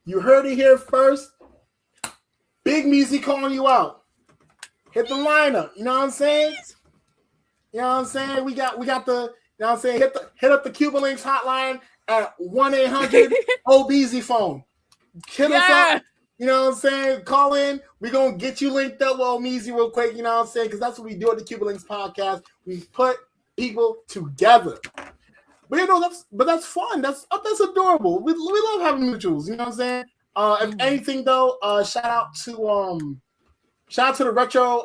S1: You heard it here first. Big Meezy calling you out. Hit the lineup. You know what I'm saying? You know what I'm saying? We got the, you know what I'm saying? Hit up the Cuban Linx hotline at 1-800 Omizie phone. Hit us up. You know what I'm saying? Call in. We're going to get you linked up with Omizie real quick. You know what I'm saying? Because that's what we do at the Cuban Linx Podcast. We put people together. But you know, that's fun. That's adorable. We love having mutuals. You know what I'm saying? If anything though, shout out to the retro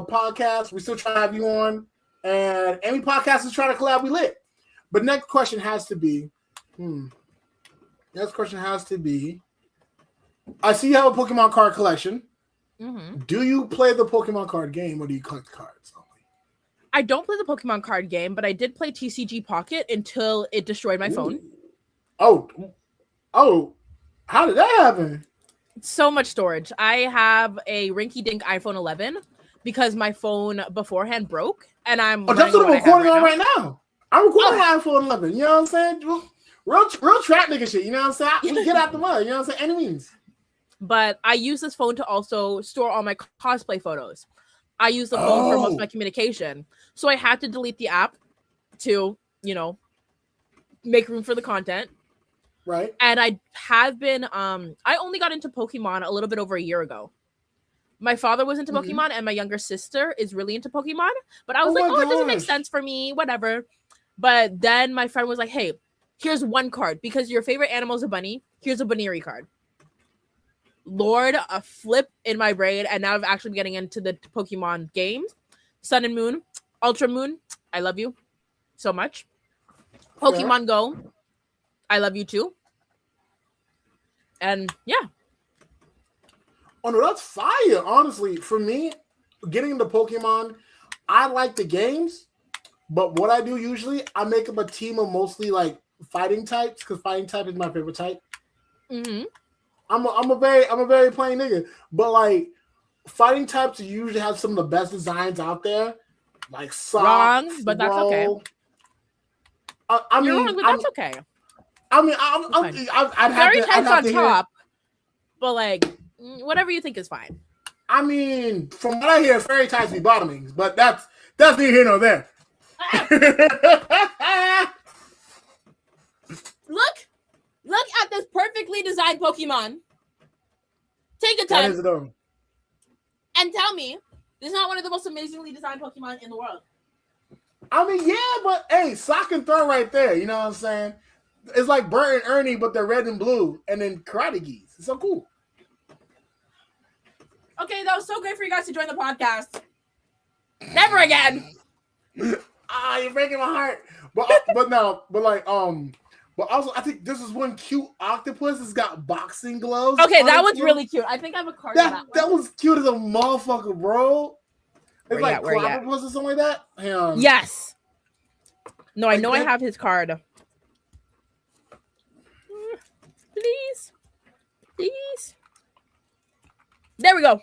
S1: podcast. We still trying to have you on, and any podcast is trying to collab, we lit. But next question has to be, I see you have a Pokemon card collection. Mm-hmm. Do you play the Pokemon card game, or do you collect cards only?
S2: I don't play the Pokemon card game, but I did play TCG Pocket until it destroyed my phone.
S1: Oh, how did that happen?
S2: So much storage. I have a rinky-dink iPhone 11 because my phone beforehand broke, and I'm.
S1: Oh, that's what I'm recording on right now. I'm recording on iPhone 11. You know what I'm saying? Real trap nigga shit. You know what I'm saying? We get out the mud. You know what I'm saying? Any means.
S2: But I use this phone to also store all my cosplay photos. I use the phone for most of my communication. So I had to delete the app to, you know, make room for the content.
S1: Right.
S2: And I have been, I only got into Pokemon a little bit over a year ago. My father was into Pokemon and my younger sister is really into Pokemon. But I was it doesn't make sense for me, whatever. But then my friend was like, hey, here's one card. Because your favorite animal is a bunny. Here's a Baneri card. Lord, a flip in my brain, and now I've actually been getting into the Pokemon games. Sun and Moon, Ultra Moon, I love you so much. Pokemon Go, I love you too. And yeah.
S1: Oh no, that's fire. Honestly, for me, getting into Pokemon, I like the games, but what I do usually, I make up a team of mostly like fighting types, because fighting type is my favorite type. Mm-hmm. I'm a very plain nigga, but like fighting types usually have some of the best designs out there, like Sock,
S2: wrong, but that's okay. You're wrong, but that's okay.
S1: I mean, I'd
S2: very tense on top, but like whatever you think is fine.
S1: I mean, from what I hear, fairy types be bottomings, but that's neither here nor there.
S2: Look at this perfectly designed Pokemon. Take a time and tell me this is not one of the most amazingly designed Pokemon in the world.
S1: I mean, yeah, but hey, Sock and Throw right there. You know what I'm saying? It's like Bert and Ernie, but they're red and blue, and then Karate Geese. It's so cool.
S2: Okay, that was so great for you guys to join the podcast. Never again.
S1: You're breaking my heart. But But also, I think this is one cute octopus that's got boxing gloves.
S2: Okay, that one's really cute. I think I have a card of that one.
S1: That was cute as a motherfucker, bro. It's like Clobbopus or something like that.
S2: Yes. No, I
S1: like
S2: know
S1: that.
S2: I have his card. Please. Please. There we go.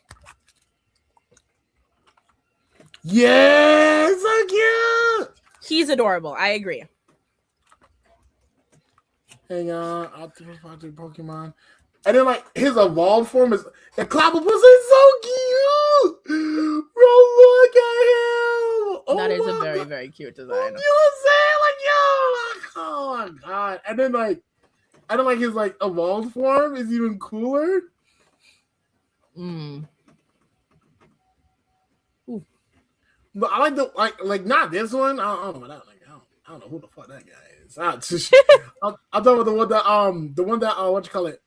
S1: Yeah, so cute.
S2: He's adorable. I agree.
S1: Hang on, Optimus Pokemon. And then like his evolved form is the Clobbopus is so cute. Bro, look at him.
S2: That is a very, very cute design.
S1: You know what I'm saying? Like, yo, oh my god. And then like his like evolved form is even cooler. But I like the like not this one. I don't know. I don't know who the fuck that guy is. I'm talking about the one that what you call it?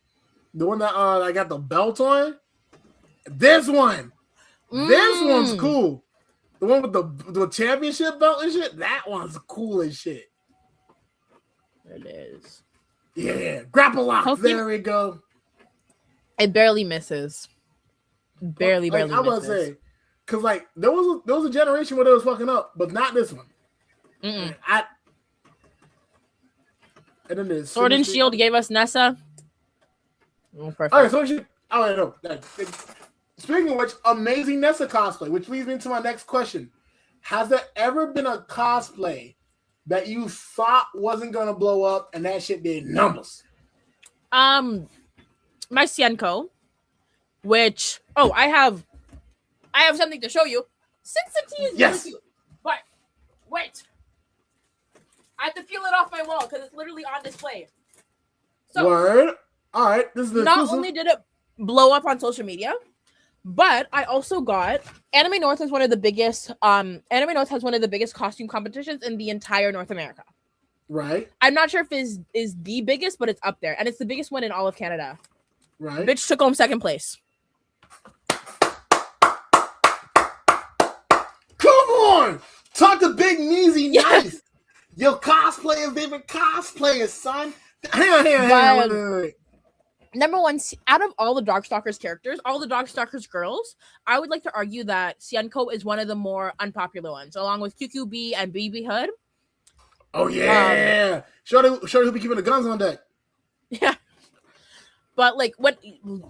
S1: The one that I got the belt on. This one. This one's cool. The one with the championship belt and shit. That one's cool as shit.
S2: It is.
S1: Yeah, grapple lock. There we go.
S2: It barely misses. Barely
S1: I'm
S2: misses.
S1: gonna say, cause like there was a generation where they was fucking up, but not this one. And then there's
S2: Sword and Shield gave us Nessa. Oh, perfect.
S1: All right, so I know. Speaking of which, amazing Nessa cosplay, which leads me to my next question: has there ever been a cosplay that you thought wasn't gonna blow up and that shit did numbers?
S2: My Sienko, which I have something to show you. Since the tea is really cute, but wait, I have to peel it off my wall because it's literally on display. So,
S1: word. All right, this is the
S2: not only did it blow up on social media, but I also got Anime North is one of the biggest. Anime North has one of the biggest costume competitions in the entire North America.
S1: Right.
S2: I'm not sure if it is the biggest, but it's up there, and it's the biggest one in all of Canada.
S1: Right.
S2: Bitch took home second place.
S1: Come on, talk to Big Meezy. Nice. Your cosplayer, favorite cosplayer, son. Hang on.
S2: Number one, out of all the Darkstalkers characters, all the Darkstalkers girls, I would like to argue that Sienko is one of the more unpopular ones, along with QQB and BB Hood.
S1: Oh yeah, Shorty who be keeping the guns on deck.
S2: Yeah, but like, what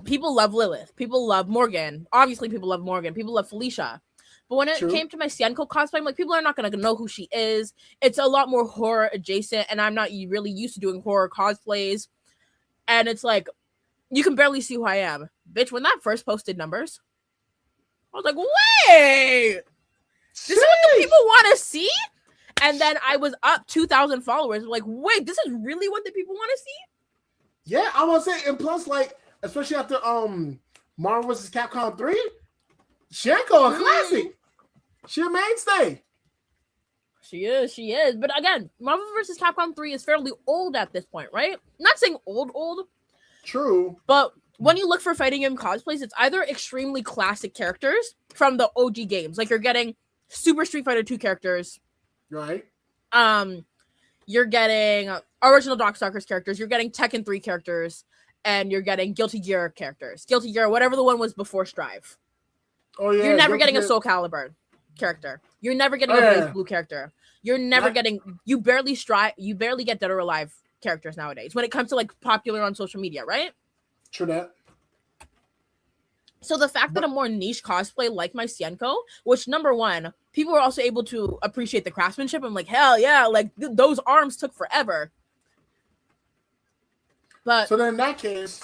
S2: people love Lilith, people love Morgan. Obviously, people love Morgan. People love Felicia. But when it came to my Sienko cosplay, I'm like, people are not gonna know who she is. It's a lot more horror adjacent, and I'm not really used to doing horror cosplays. And it's like, you can barely see who I am. Bitch, when that first posted numbers, I was like, wait, this is what the people want to see? And then I was up 2,000 followers. I'm like, wait, this is really what the people want to see?
S1: Yeah, I want to say, and plus, like, especially after Marvel vs. Capcom 3, Sienko a classic. She a mainstay.
S2: She is. But again, Marvel vs. Capcom 3 is fairly old at this point, right? Not saying old.
S1: True.
S2: But when you look for fighting game cosplays, it's either extremely classic characters from the OG games. Like, you're getting Super Street Fighter 2 characters.
S1: Right.
S2: You're getting original Darkstalkers characters. You're getting Tekken 3 characters. And you're getting Guilty Gear characters. Guilty Gear, whatever the one was before Strive.
S1: Oh, yeah.
S2: You're never getting a Soul Calibur character. You're never getting a Blaze Blue character. You're never getting... You barely get Dead or Alive characters nowadays when it comes to like popular on social media, right?
S1: True that.
S2: So the fact that a more niche cosplay like my Sienko, which number one, people were also able to appreciate the craftsmanship. I'm like, hell yeah, like those arms took forever. But
S1: so then in that case,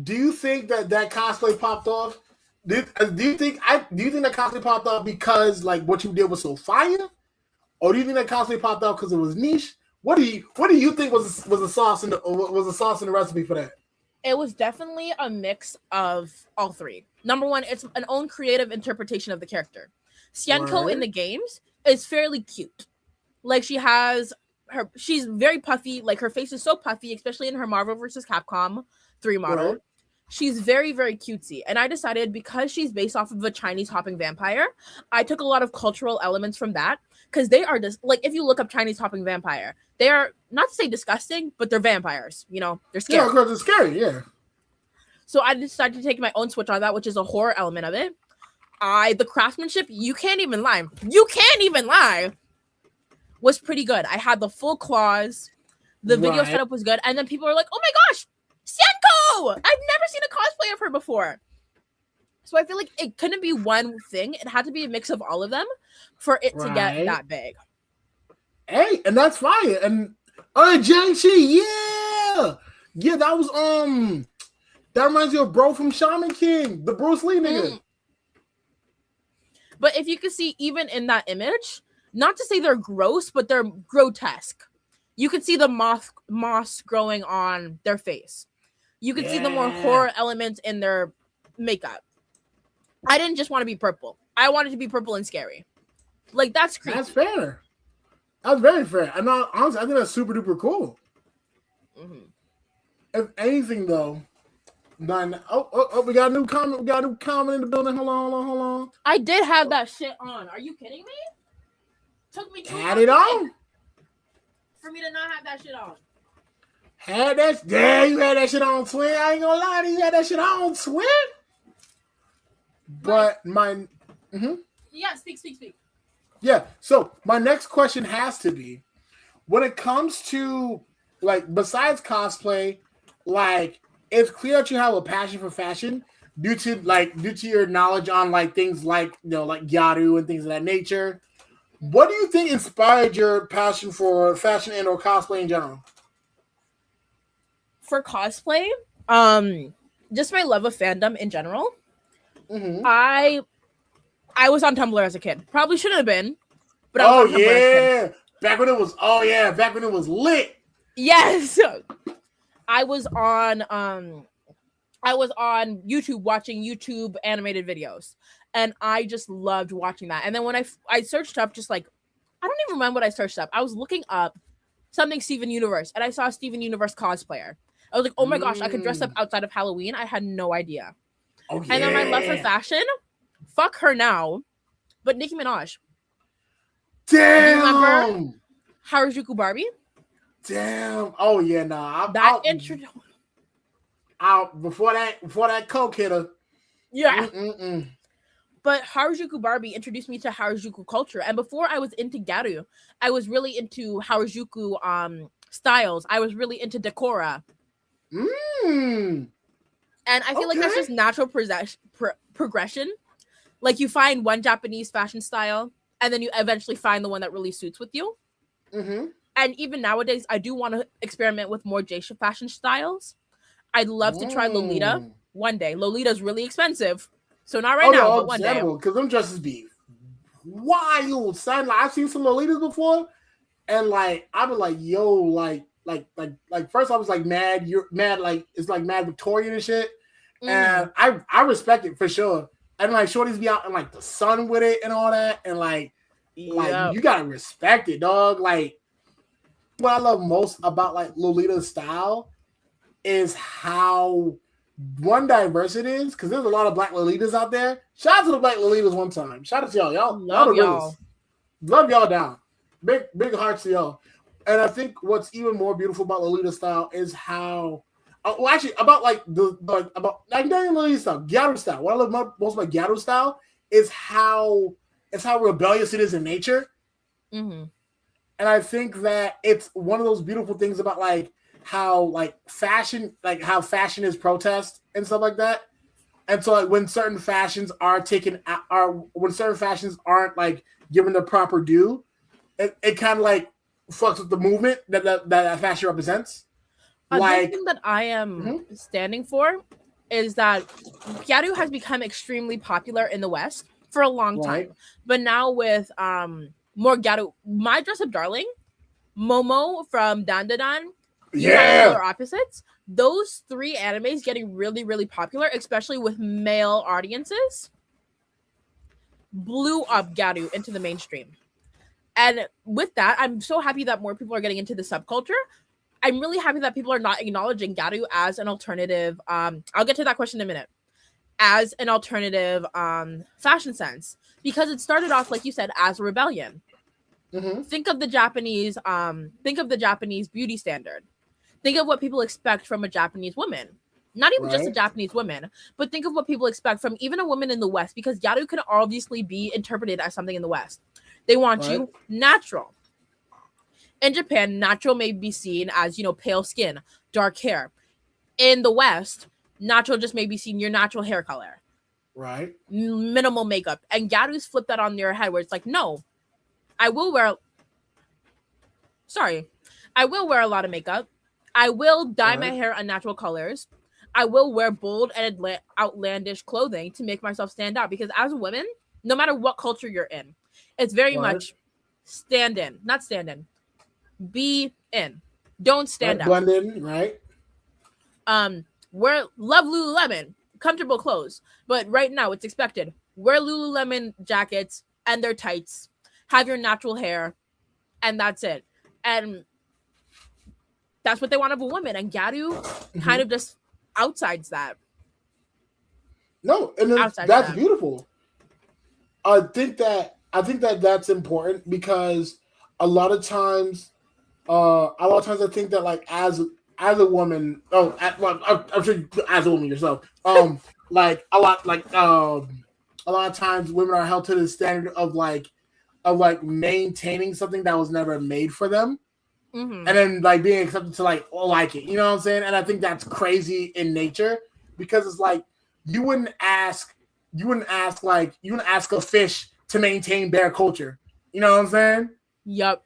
S1: do you think that cosplay popped off? Do you think that cosplay popped off because like what you did was so fire, or do you think that cosplay popped off because it was niche? What do you think was the sauce in the recipe for that?
S2: It was definitely a mix of all three. Number one, it's an own creative interpretation of the character. Sienko in the games is fairly cute. Like she's very puffy. Like her face is so puffy, especially in her Marvel vs. Capcom 3 model. Right. She's very, very cutesy. And I decided because she's based off of a Chinese hopping vampire, I took a lot of cultural elements from that. Because they are just like, if you look up Chinese hopping vampire, they are not to say disgusting, but they're vampires. You know, they're scary.
S1: Yeah, because they're scary. Yeah.
S2: So I decided to take my own switch on that, which is a horror element of it. the craftsmanship, you can't even lie, was pretty good. I had the full claws. The video setup was good. And then people are like, oh my gosh, Senko! I've never seen a cosplay of her before. So I feel like it couldn't be one thing. It had to be a mix of all of them for it to get that big.
S1: Hey, and that's fire. And Jiangxi, yeah, that was that reminds you of bro from Shaman King, the Bruce Lee nigga.
S2: But if you can see, even in that image, not to say they're gross, but they're grotesque. You can see the moss growing on their face. You can see the more horror elements in their makeup. I didn't just want to be purple. I wanted to be purple and scary. Like, that's creepy.
S1: That's fair. That's very fair. And honestly, I think that's super duper cool. If anything, though, then we got a new comment. We got a new comment in the building. Hold on.
S2: I did have that shit on. Are you kidding me? Took me too long.
S1: Had it on
S2: for me to not have that shit on.
S1: Had that? Yeah, you had that shit on, twin. I ain't gonna lie to you. You had that shit on, twin. But
S2: yeah, speak.
S1: Yeah. So my next question has to be, when it comes to, like, besides cosplay, like, it's clear that you have a passion for fashion due to your knowledge on, like, things like, you know, like Gyaru and things of that nature. What do you think inspired your passion for fashion and or cosplay in general?
S2: For cosplay, just my love of fandom in general. I was on Tumblr as a kid. Probably shouldn't have been, but I was on Tumblr as a kid.
S1: Back when it was lit.
S2: Yes. I was on YouTube watching YouTube animated videos, and I just loved watching that. And then when I searched up, just like, I don't even remember what I searched up. I was looking up something Steven Universe, and I saw a Steven Universe cosplayer. I was like, oh my gosh, I could dress up outside of Halloween. I had no idea. And then my love for fashion, fuck her now, but Nicki Minaj.
S1: Damn.
S2: Do you remember Harajuku Barbie?
S1: Damn. Oh yeah, nah. Before that coke hit her.
S2: Yeah. But Harajuku Barbie introduced me to Harajuku culture, and before I was into Gyaru, I was really into Harajuku styles. I was really into Decora. And I feel like that's just natural progression. Like, you find one Japanese fashion style, and then you eventually find the one that really suits with you. And even nowadays, I do want to experiment with more geisha fashion styles. I'd love to try Lolita one day. Lolita's really expensive, so not right now, but one day.
S1: Because them dresses be wild, son. Like, I've seen some Lolitas before, and like I've been like, yo, like first I was like mad. You're mad, like it's like mad Victorian and shit. And I respect it for sure. And like shorties be out in like the sun with it and all that, and like you gotta respect it, dog. Like, what I love most about like Lolita's style is how diverse it is, because there's a lot of black Lolitas out there. Shout out to the black Lolitas one time. Shout out to y'all. Love y'all. Love y'all down. Big hearts to y'all. And I think what's even more beautiful about Lolita style is how about Lolita style, Gyaru style. What I love most about Gyaru style is how rebellious it is in nature. And I think that it's one of those beautiful things about like how fashion is protest and stuff like that. And so like when certain fashions aren't like given the proper due, it kind of like fucks with the movement that fashion represents.
S2: Another thing that I am standing for is that Gyaru has become extremely popular in the West for a long time. But now with more Gyaru, my dress up darling, Momo from Dandadan, polar opposites. Those three animes getting really, really popular, especially with male audiences, blew up Gyaru into the mainstream. And with that, I'm so happy that more people are getting into the subculture. I'm really happy that people are not acknowledging Gyaru as an alternative. I'll get to that question in a minute. As an alternative fashion sense, because it started off, like you said, as a rebellion. Think of the Japanese beauty standard. Think of what people expect from a Japanese woman. Not even just the Japanese women, but think of what people expect from even a woman in the West, because Gyaru can obviously be interpreted as something in the West. They want you natural. In Japan, natural may be seen as, you know, pale skin, dark hair. In the West, natural just may be seen your natural hair color.
S1: Right.
S2: Minimal makeup. And Gyaru's flip that on their head where it's like, no, I will wear a lot of makeup. I will dye my hair unnatural colors. I will wear bold and outlandish clothing to make myself stand out. Because as a woman, no matter what culture you're in, it's very much stand in, not stand in. Be in. Don't stand out.
S1: Blend in, right?
S2: Wear love Lululemon, comfortable clothes, but right now it's expected. Wear Lululemon jackets and their tights. Have your natural hair, and that's it. And that's what they want of a woman. And Gyaru kind of just outsides that.
S1: No, and that's beautiful. I think that that's important because a lot of times I think that like as a woman, I'm sure as a woman yourself, like a lot of times women are held to the standard of maintaining something that was never made for them. And then like being accepted to like it, you know what I'm saying? And I think that's crazy in nature because it's like you wouldn't ask a fish to maintain bear culture. You know what I'm saying?
S2: Yep.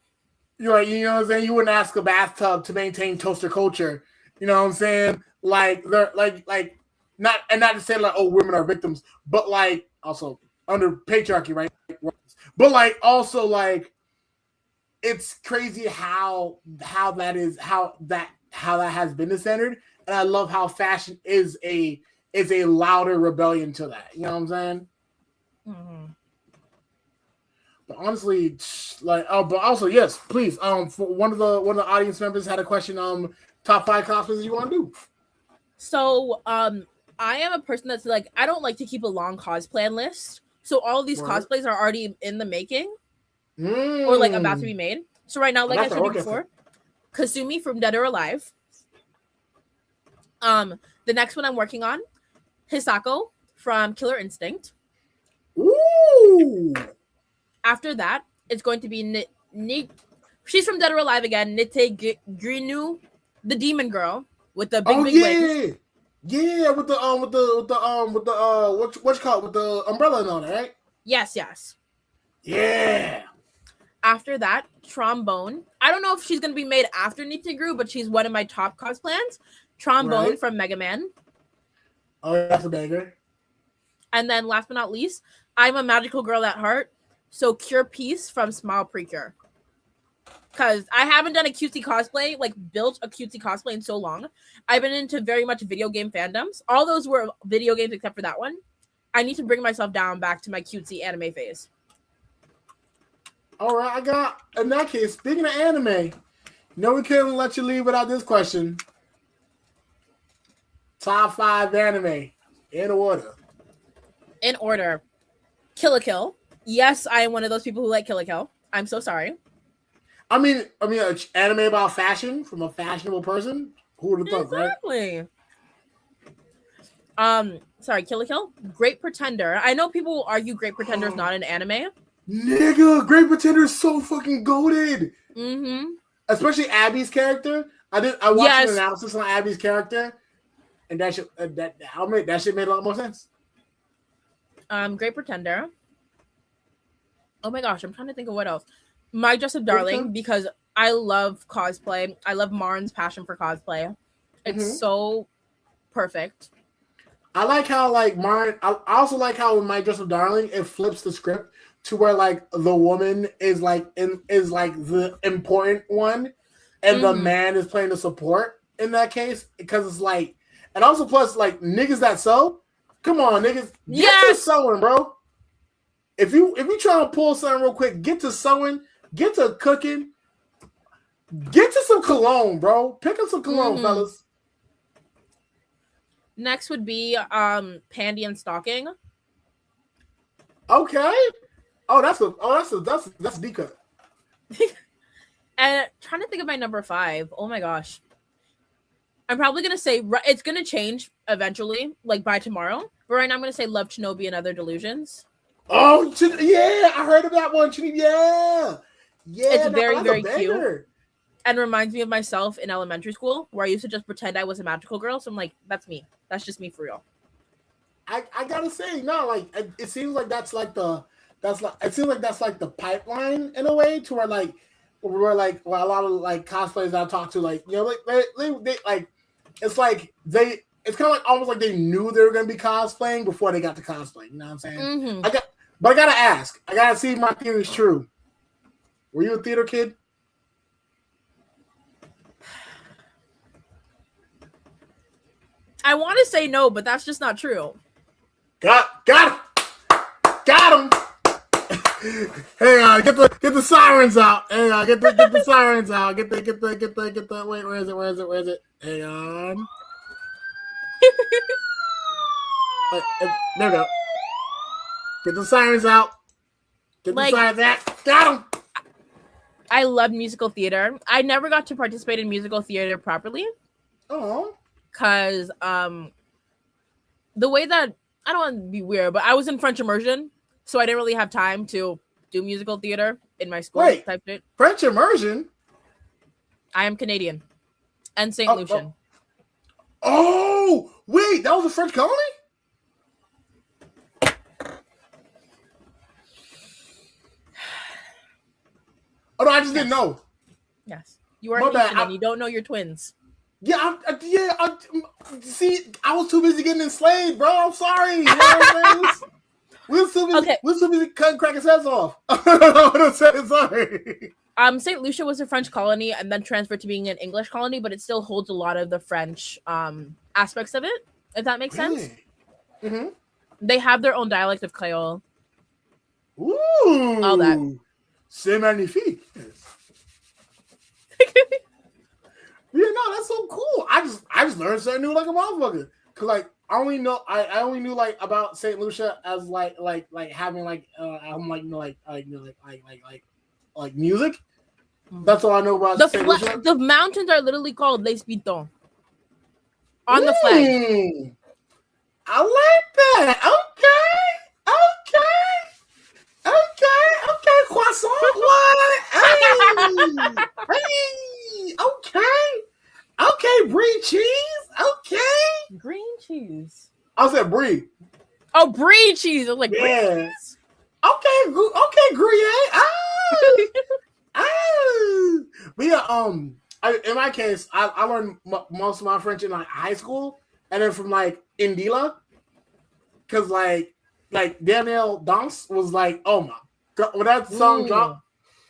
S1: You know what I'm saying? You wouldn't ask a bathtub to maintain toaster culture. You know what I'm saying? Like they're like not to say like, oh, women are victims, but like also under patriarchy, right? But like also like it's crazy how that has been the standard, and I love how fashion is a louder rebellion to that. You know what I'm saying? But honestly, like, but also yes, please. For one of the audience members had a question. Top 5 cosplays you want to do?
S2: So, I am a person that's like I don't like to keep a long cosplay list. So all of these cosplays are already in the making. Or like about to be made. So right now, like I showed you before, Kasumi from Dead or Alive. The next one I'm working on, Hisako from Killer Instinct.
S1: Ooh.
S2: After that, it's going to be she's from Dead or Alive again. Nite Grinu, the demon girl with the big wings.
S1: Yeah, with the what's called with the umbrella and all that, right?
S2: Yes.
S1: Yeah.
S2: After that, Trombone. I don't know if she's gonna be made after Nittigru, but she's one of my top cosplays. Trombone from Mega Man.
S1: Oh, that's a banger.
S2: And then last but not least, I'm a magical girl at heart. So Cure Peace from Smile Precure. Because I haven't done a cutesy cosplay, like built a cutesy cosplay in so long. I've been into very much video game fandoms. All those were video games except for that one. I need to bring myself down back to my cutesy anime phase.
S1: All right, in that case, speaking of anime, no, we couldn't let you leave without this question. Top 5 anime in order.
S2: In order. Kill la Kill. Yes, I am one of those people who like Kill la Kill. I'm so sorry.
S1: I mean, anime about fashion from a fashionable person. Who would have thought,
S2: exactly. Right? Sorry, Kill la Kill. Great Pretender. I know people will argue Great Pretender is not an anime.
S1: Nigga, Great Pretender is so fucking goated. Especially Abby's character. I watched an analysis on Abby's character, and that shit made a lot more sense.
S2: Great Pretender. Oh my gosh, I'm trying to think of what else. My Dress Up Darling, because I love cosplay. I love Marn's passion for cosplay. It's so perfect.
S1: I like how like Marn. I also like how in My Dress Up Darling it flips the script to where like the woman is like the important one, and the man is playing the support in that case because it's like, and also plus like niggas that sew. Come on, niggas, get to sewing, bro. If you try to pull something real quick, get to sewing, get to cooking, get to some cologne, bro. Pick up some cologne, fellas.
S2: Next would be Pandy and Stocking.
S1: Okay. That's a D cut.
S2: And trying to think of my number 5. Oh my gosh. I'm probably gonna say it's gonna change eventually, like by tomorrow. But right now, I'm gonna say Love Shinobi and Other Delusions.
S1: Oh, yeah, I heard of that one. Yeah,
S2: It's
S1: no,
S2: very,
S1: that's a
S2: very cute
S1: banger.
S2: and reminds me of myself in elementary school, where I used to just pretend I was a magical girl. So I'm like, that's me. That's just me for real.
S1: I gotta say, no, like it seems like that's like the pipeline in a way to where a lot of like cosplayers I talk to, like, you know, like they like it's like it's kind of like almost like they knew they were gonna be cosplaying before they got to cosplay. You know what I'm saying?
S2: Mm-hmm.
S1: But I gotta ask. I gotta see if my theory is true. Were you a theater kid?
S2: I want to say no, but that's just not true.
S1: Got him. Hey, get the sirens out. Hey, get the sirens out. Get the. Wait, where is it? Hang on. There we go. Get the sirens out. Get the sirens out. Got him.
S2: I love musical theater. I never got to participate in musical theater properly.
S1: Oh.
S2: Because the way that, I don't want to be weird, but I was in French immersion, so I didn't really have time to do musical theater in my school.
S1: Wait, French immersion?
S2: I am Canadian and St. Lucian.
S1: Oh, wait, that was a French colony? Oh, no, I just didn't know.
S2: Yes. You are Haitian and you don't know your twins.
S1: Yeah, see, I was too busy getting enslaved, bro. I'm sorry. You know what I'm saying? We were too busy cutting crackers' heads off. I'm sorry.
S2: St. Lucia was a French colony and then transferred to being an English colony, but it still holds a lot of the French aspects of it, if that makes sense.
S1: Mm-hmm.
S2: They have their own dialect of Creole.
S1: Ooh.
S2: All that.
S1: C'est magnifique. Yeah, no, that's so cool. I just learned something new like a motherfucker. Cause like I only knew like about Saint Lucia as like having like like music. That's all I know about Saint Lucia.
S2: The mountains are literally called Les Pitons on the flag.
S1: I like that. Okay, croissant. What? Hey. Okay, brie cheese. Okay.
S2: Green cheese.
S1: I said brie.
S2: Oh, brie cheese. I was like,
S1: yeah. Okay, Gruyere. But yeah, in my case, I learned most of my French in like high school, and then from like Indila, because like Danielle Dance was like, oh my god, when that song dropped,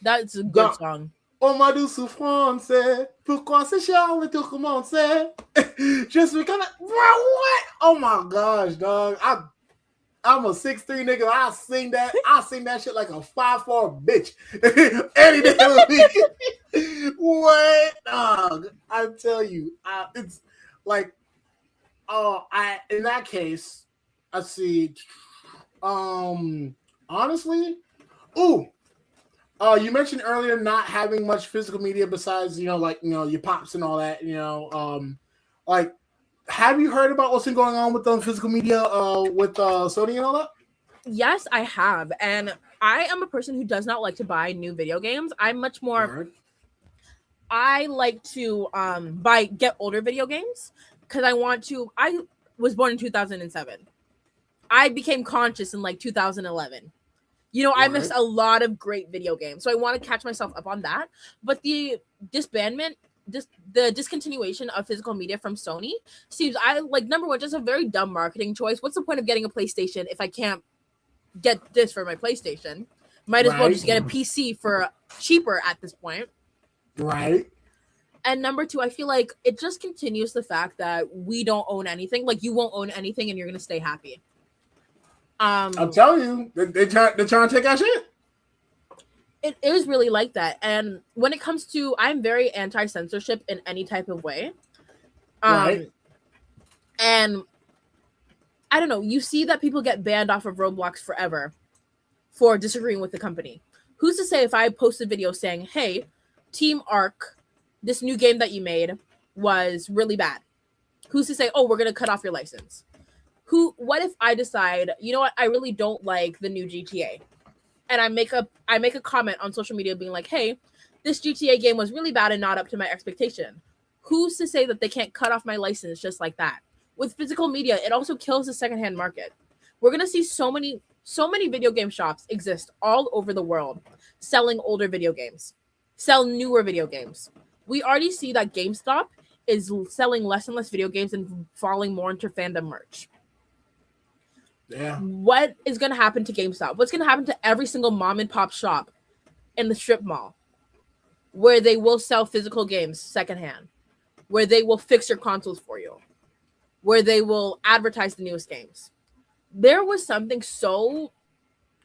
S2: that's a good song.
S1: Oh ma douce français, pourquoi c'est Charles tout commencer? Just because, bro, what? Oh my gosh, dog. I'm a 6'3" nigga. I sing that shit like a 5'4" bitch. Any day of the week. What, dog? I tell you, it's like, in that case, I see. Honestly, you mentioned earlier not having much physical media besides, your pops and all that, like, have you heard about what's been going on with physical media with Sony and all that?
S2: Yes, I have. And I am a person who does not like to buy new video games. I'm much more, I like to get older video games because I was born in 2007. I became conscious in like 2011. I missed a lot of great video games. So I want to catch myself up on that. But the disbandment, the discontinuation of physical media from Sony seems, number one, just a very dumb marketing choice. What's the point of getting a PlayStation if I can't get this for my PlayStation? Might as well just get a PC for cheaper at this point.
S1: Right.
S2: And number two, I feel like it just continues the fact that we don't own anything. Like, you won't own anything and you're going to stay happy.
S1: I'm telling you, they're trying to take our shit.
S2: It is really like that. And when it comes to, I'm very anti-censorship in any type of way. And I don't know, you see that people get banned off of Roblox forever for disagreeing with the company. Who's to say if I post a video saying, hey, Team Arc, this new game that you made, was really bad? Who's to say, oh, we're going to cut off your license? What if I decide, you know what, I really don't like the new GTA, and I make a comment on social media being like, hey, this GTA game was really bad and not up to my expectation. Who's to say that they can't cut off my license just like that? With physical media, it also kills the secondhand market. We're going to see so many video game shops exist all over the world selling older video games, sell newer video games. We already see that GameStop is selling less and less video games and falling more into fandom merch.
S1: Yeah.
S2: What is going to happen to GameStop? What's going to happen to every single mom and pop shop in the strip mall where they will sell physical games secondhand, where they will fix your consoles for you, where they will advertise the newest games? There was something so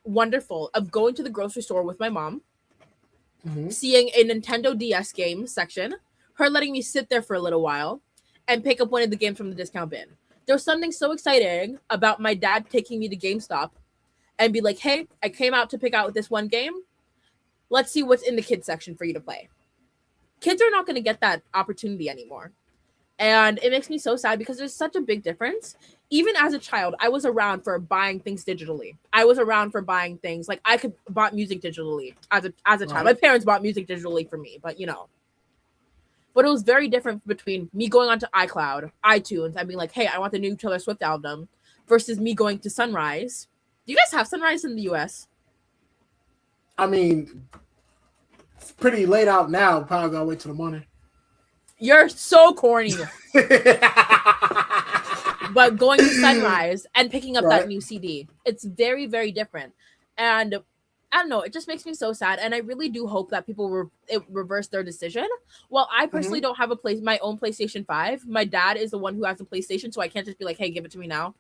S2: wonderful of going to the grocery store with my mom, seeing a Nintendo DS game section, her letting me sit there for a little while and pick up one of the games from the discount bin. There was something so exciting about my dad taking me to GameStop and be like, hey, I came out to pick out this one game. Let's see what's in the kids section for you to play. Kids are not going to get that opportunity anymore. And it makes me so sad because there's such a big difference. Even as a child, I was around for buying things digitally. I was around for buying things like I could bought music digitally as a child.
S1: Right.
S2: My parents bought music digitally for me, but you know. But it was very different between me going onto iCloud, iTunes, and being like, hey, I want the new Taylor Swift album, versus me going to Sunrise. Do you guys have Sunrise in the US?
S1: I mean, it's pretty late out now. Probably gotta wait till the morning.
S2: You're so corny. But going to Sunrise and picking up that new CD, it's very, very different. And I don't know, it just makes me so sad. And I really do hope that people reverse their decision. Well, I personally don't have my own PlayStation 5. My dad is the one who has a PlayStation, so I can't just be like, hey, give it to me now.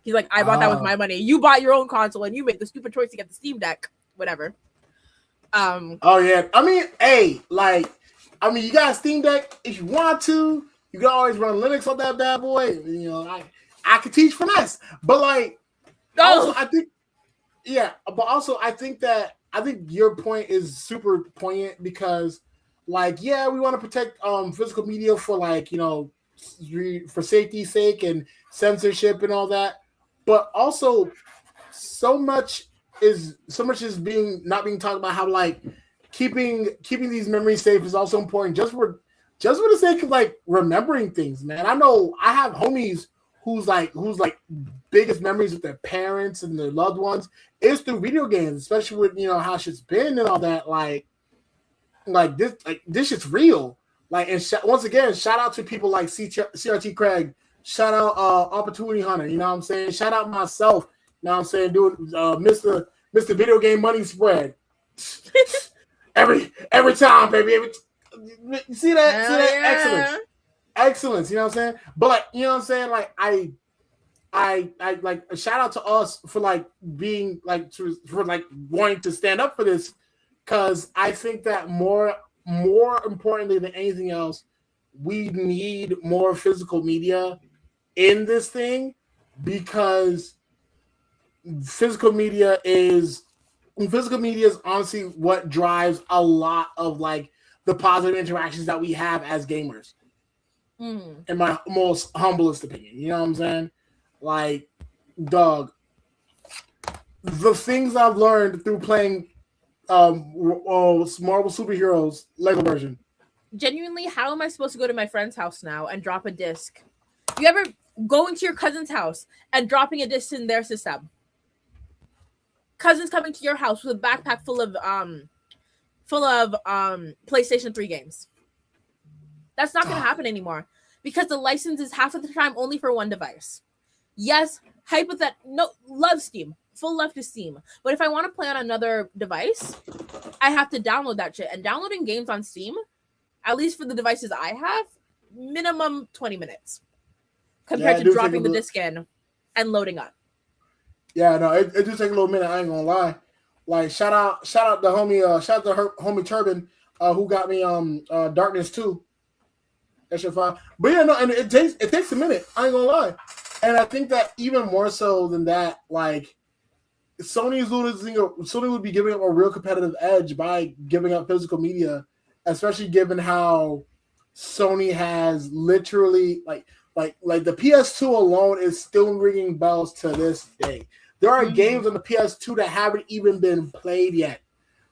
S2: He's like, I bought that with my money. You bought your own console and you made the stupid choice to get the Steam Deck. Whatever.
S1: Oh, yeah. I mean, hey, you got a Steam Deck if you want to. You can always run Linux on that bad boy. You know, I could teach finesse, but also I think your point is super poignant because, we want to protect physical media for for safety's sake and censorship and all that, but also so much is not being talked about how keeping these memories safe is also important just for the sake of remembering things, man. I know I have homies whose biggest memories with their parents and their loved ones is through video games, especially with how shit's been and all that. This shit's real. Once again, shout out to people like CRT Craig. Shout out Opportunity Hunter. You know what I'm saying? Shout out myself. You know what I'm saying? Doing Mr. Video Game Money Spread. every time, baby. You see that? See that? Excellence. You know what I'm saying? But you know what I'm saying? I a shout out to us for being wanting to stand up for this, because I think that more importantly than anything else, we need more physical media in this thing, because physical media is honestly what drives a lot of the positive interactions that we have as gamers. In my most humblest opinion, you know what I'm saying? Dog, the things I've learned through playing Marvel Superheroes Lego version.
S2: Genuinely, how am I supposed to go to my friend's house now and drop a disc? You ever go into your cousin's house and dropping a disc in their system? Cousins coming to your house with a backpack full of PlayStation 3 games. That's not going to happen anymore, because the license is half of the time only for one device. Yes, love Steam. Full love to Steam. But if I want to play on another device, I have to download that shit. And downloading games on Steam, at least for the devices I have, minimum 20 minutes compared to dropping the disc in and loading up.
S1: Yeah, no, it do take a little minute. I ain't gonna lie. Shout out the homie Turban, who got me Darkness 2. That shit fine. But yeah, no, and it takes a minute. I ain't gonna lie. And I think that even more so than that, Sony would be giving up a real competitive edge by giving up physical media, especially given how Sony has literally like the PS2 alone is still ringing bells to this day. There are games on the PS2 that haven't even been played yet.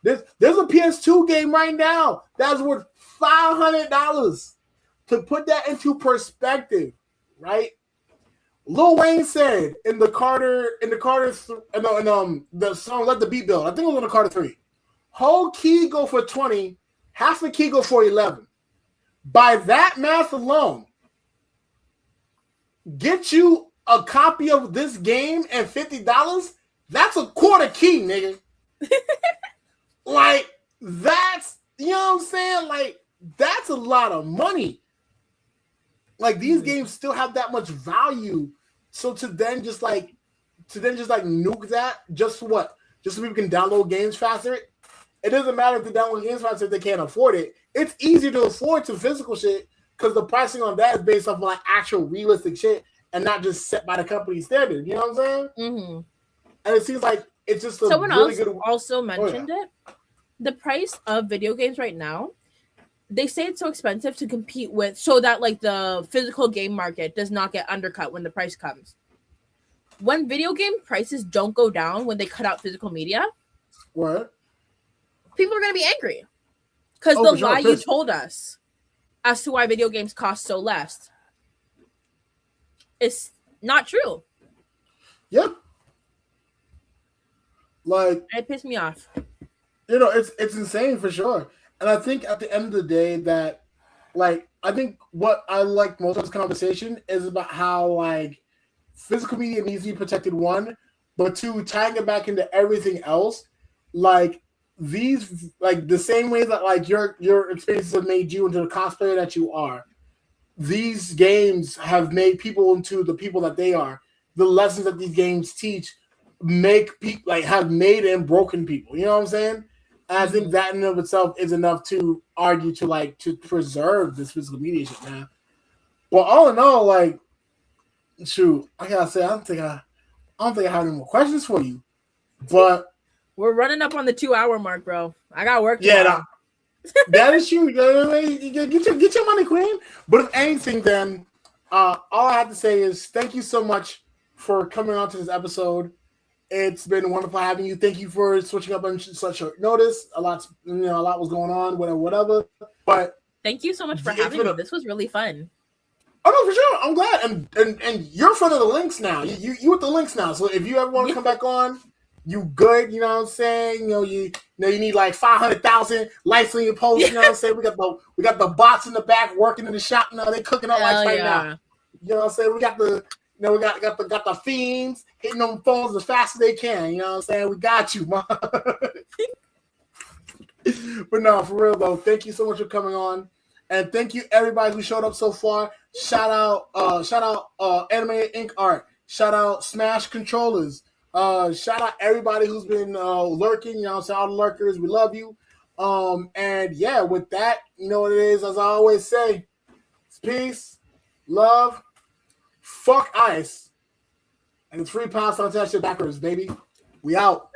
S1: There's a PS2 game right now that's worth $500. To put that into perspective, right? Lil Wayne said in the song "Let the Beat Build," I think it was on the Carter 3. Whole key go for 20, half a key go for 11. By that math alone, get you a copy of this game and $50. That's a quarter key, nigga. Like that's, you know what I'm saying? Like that's a lot of money. Like these games still have that much value. So to then just like nuke that just for what? Just so people can download games faster. It doesn't matter if they download games faster if they can't afford it. It's easier to afford some physical shit because the pricing on that is based off of like actual realistic shit and not just set by the company standard. You know what I'm saying?
S2: Mm-hmm.
S1: And it seems like it's just
S2: someone really else good... also mentioned it. The price of video games right now, they say it's so expensive to compete with, so that like the physical game market does not get undercut when the price comes. When video game prices don't go down when they cut out physical media,
S1: what?
S2: People are going to be angry because the lie you told us as to why video games cost so less is not true.
S1: Yeah. Like
S2: it pissed me off.
S1: You know, it's insane for sure. And I think at the end of the day that, like, I think what I like most of this conversation is about how, like, physical media needs to be protected, one, but two, tying it back into everything else, like, these, like, the same way that, like, your experiences have made you into the cosplayer that you are, these games have made people into the people that they are. The lessons that these games teach make people, like, have made and broken people. You know what I'm saying? And I think that in and of itself is enough to argue to preserve this physical media shit, man. But all in all, like, shoot, I gotta say, I don't think I have any more questions for you. But
S2: we're running up on the 2-hour mark, bro. I got work.
S1: Yeah, that is true. Get your money, queen. But if anything, then all I have to say is thank you so much for coming on to this episode. It's been wonderful having you. Thank you for switching up on such short notice. A lot was going on, whatever. But
S2: thank you so much for having me. This was really fun.
S1: Oh no, for sure. I'm glad. And you're front of the links now. You with the links now. So if you ever want to come back on, you good. You know what I'm saying? You need like 500,000 likes on your post. You know what I'm saying? We got the bots in the back working in the shop now. They cooking up likes right now. You know what I'm saying? We got the got the fiends hitting them phones as fast as they can. You know what I'm saying? We got you, man. But no, for real though, thank you so much for coming on. And thank you everybody who showed up so far. Shout out Animated Ink Art. Shout out Smash Controllers. Shout out everybody who's been lurking. You know what I'm saying? All the lurkers, we love you. And yeah, with that, you know what it is, as I always say, it's peace, love, fuck ice, and it's free pasta on that shit backwards, baby. We out.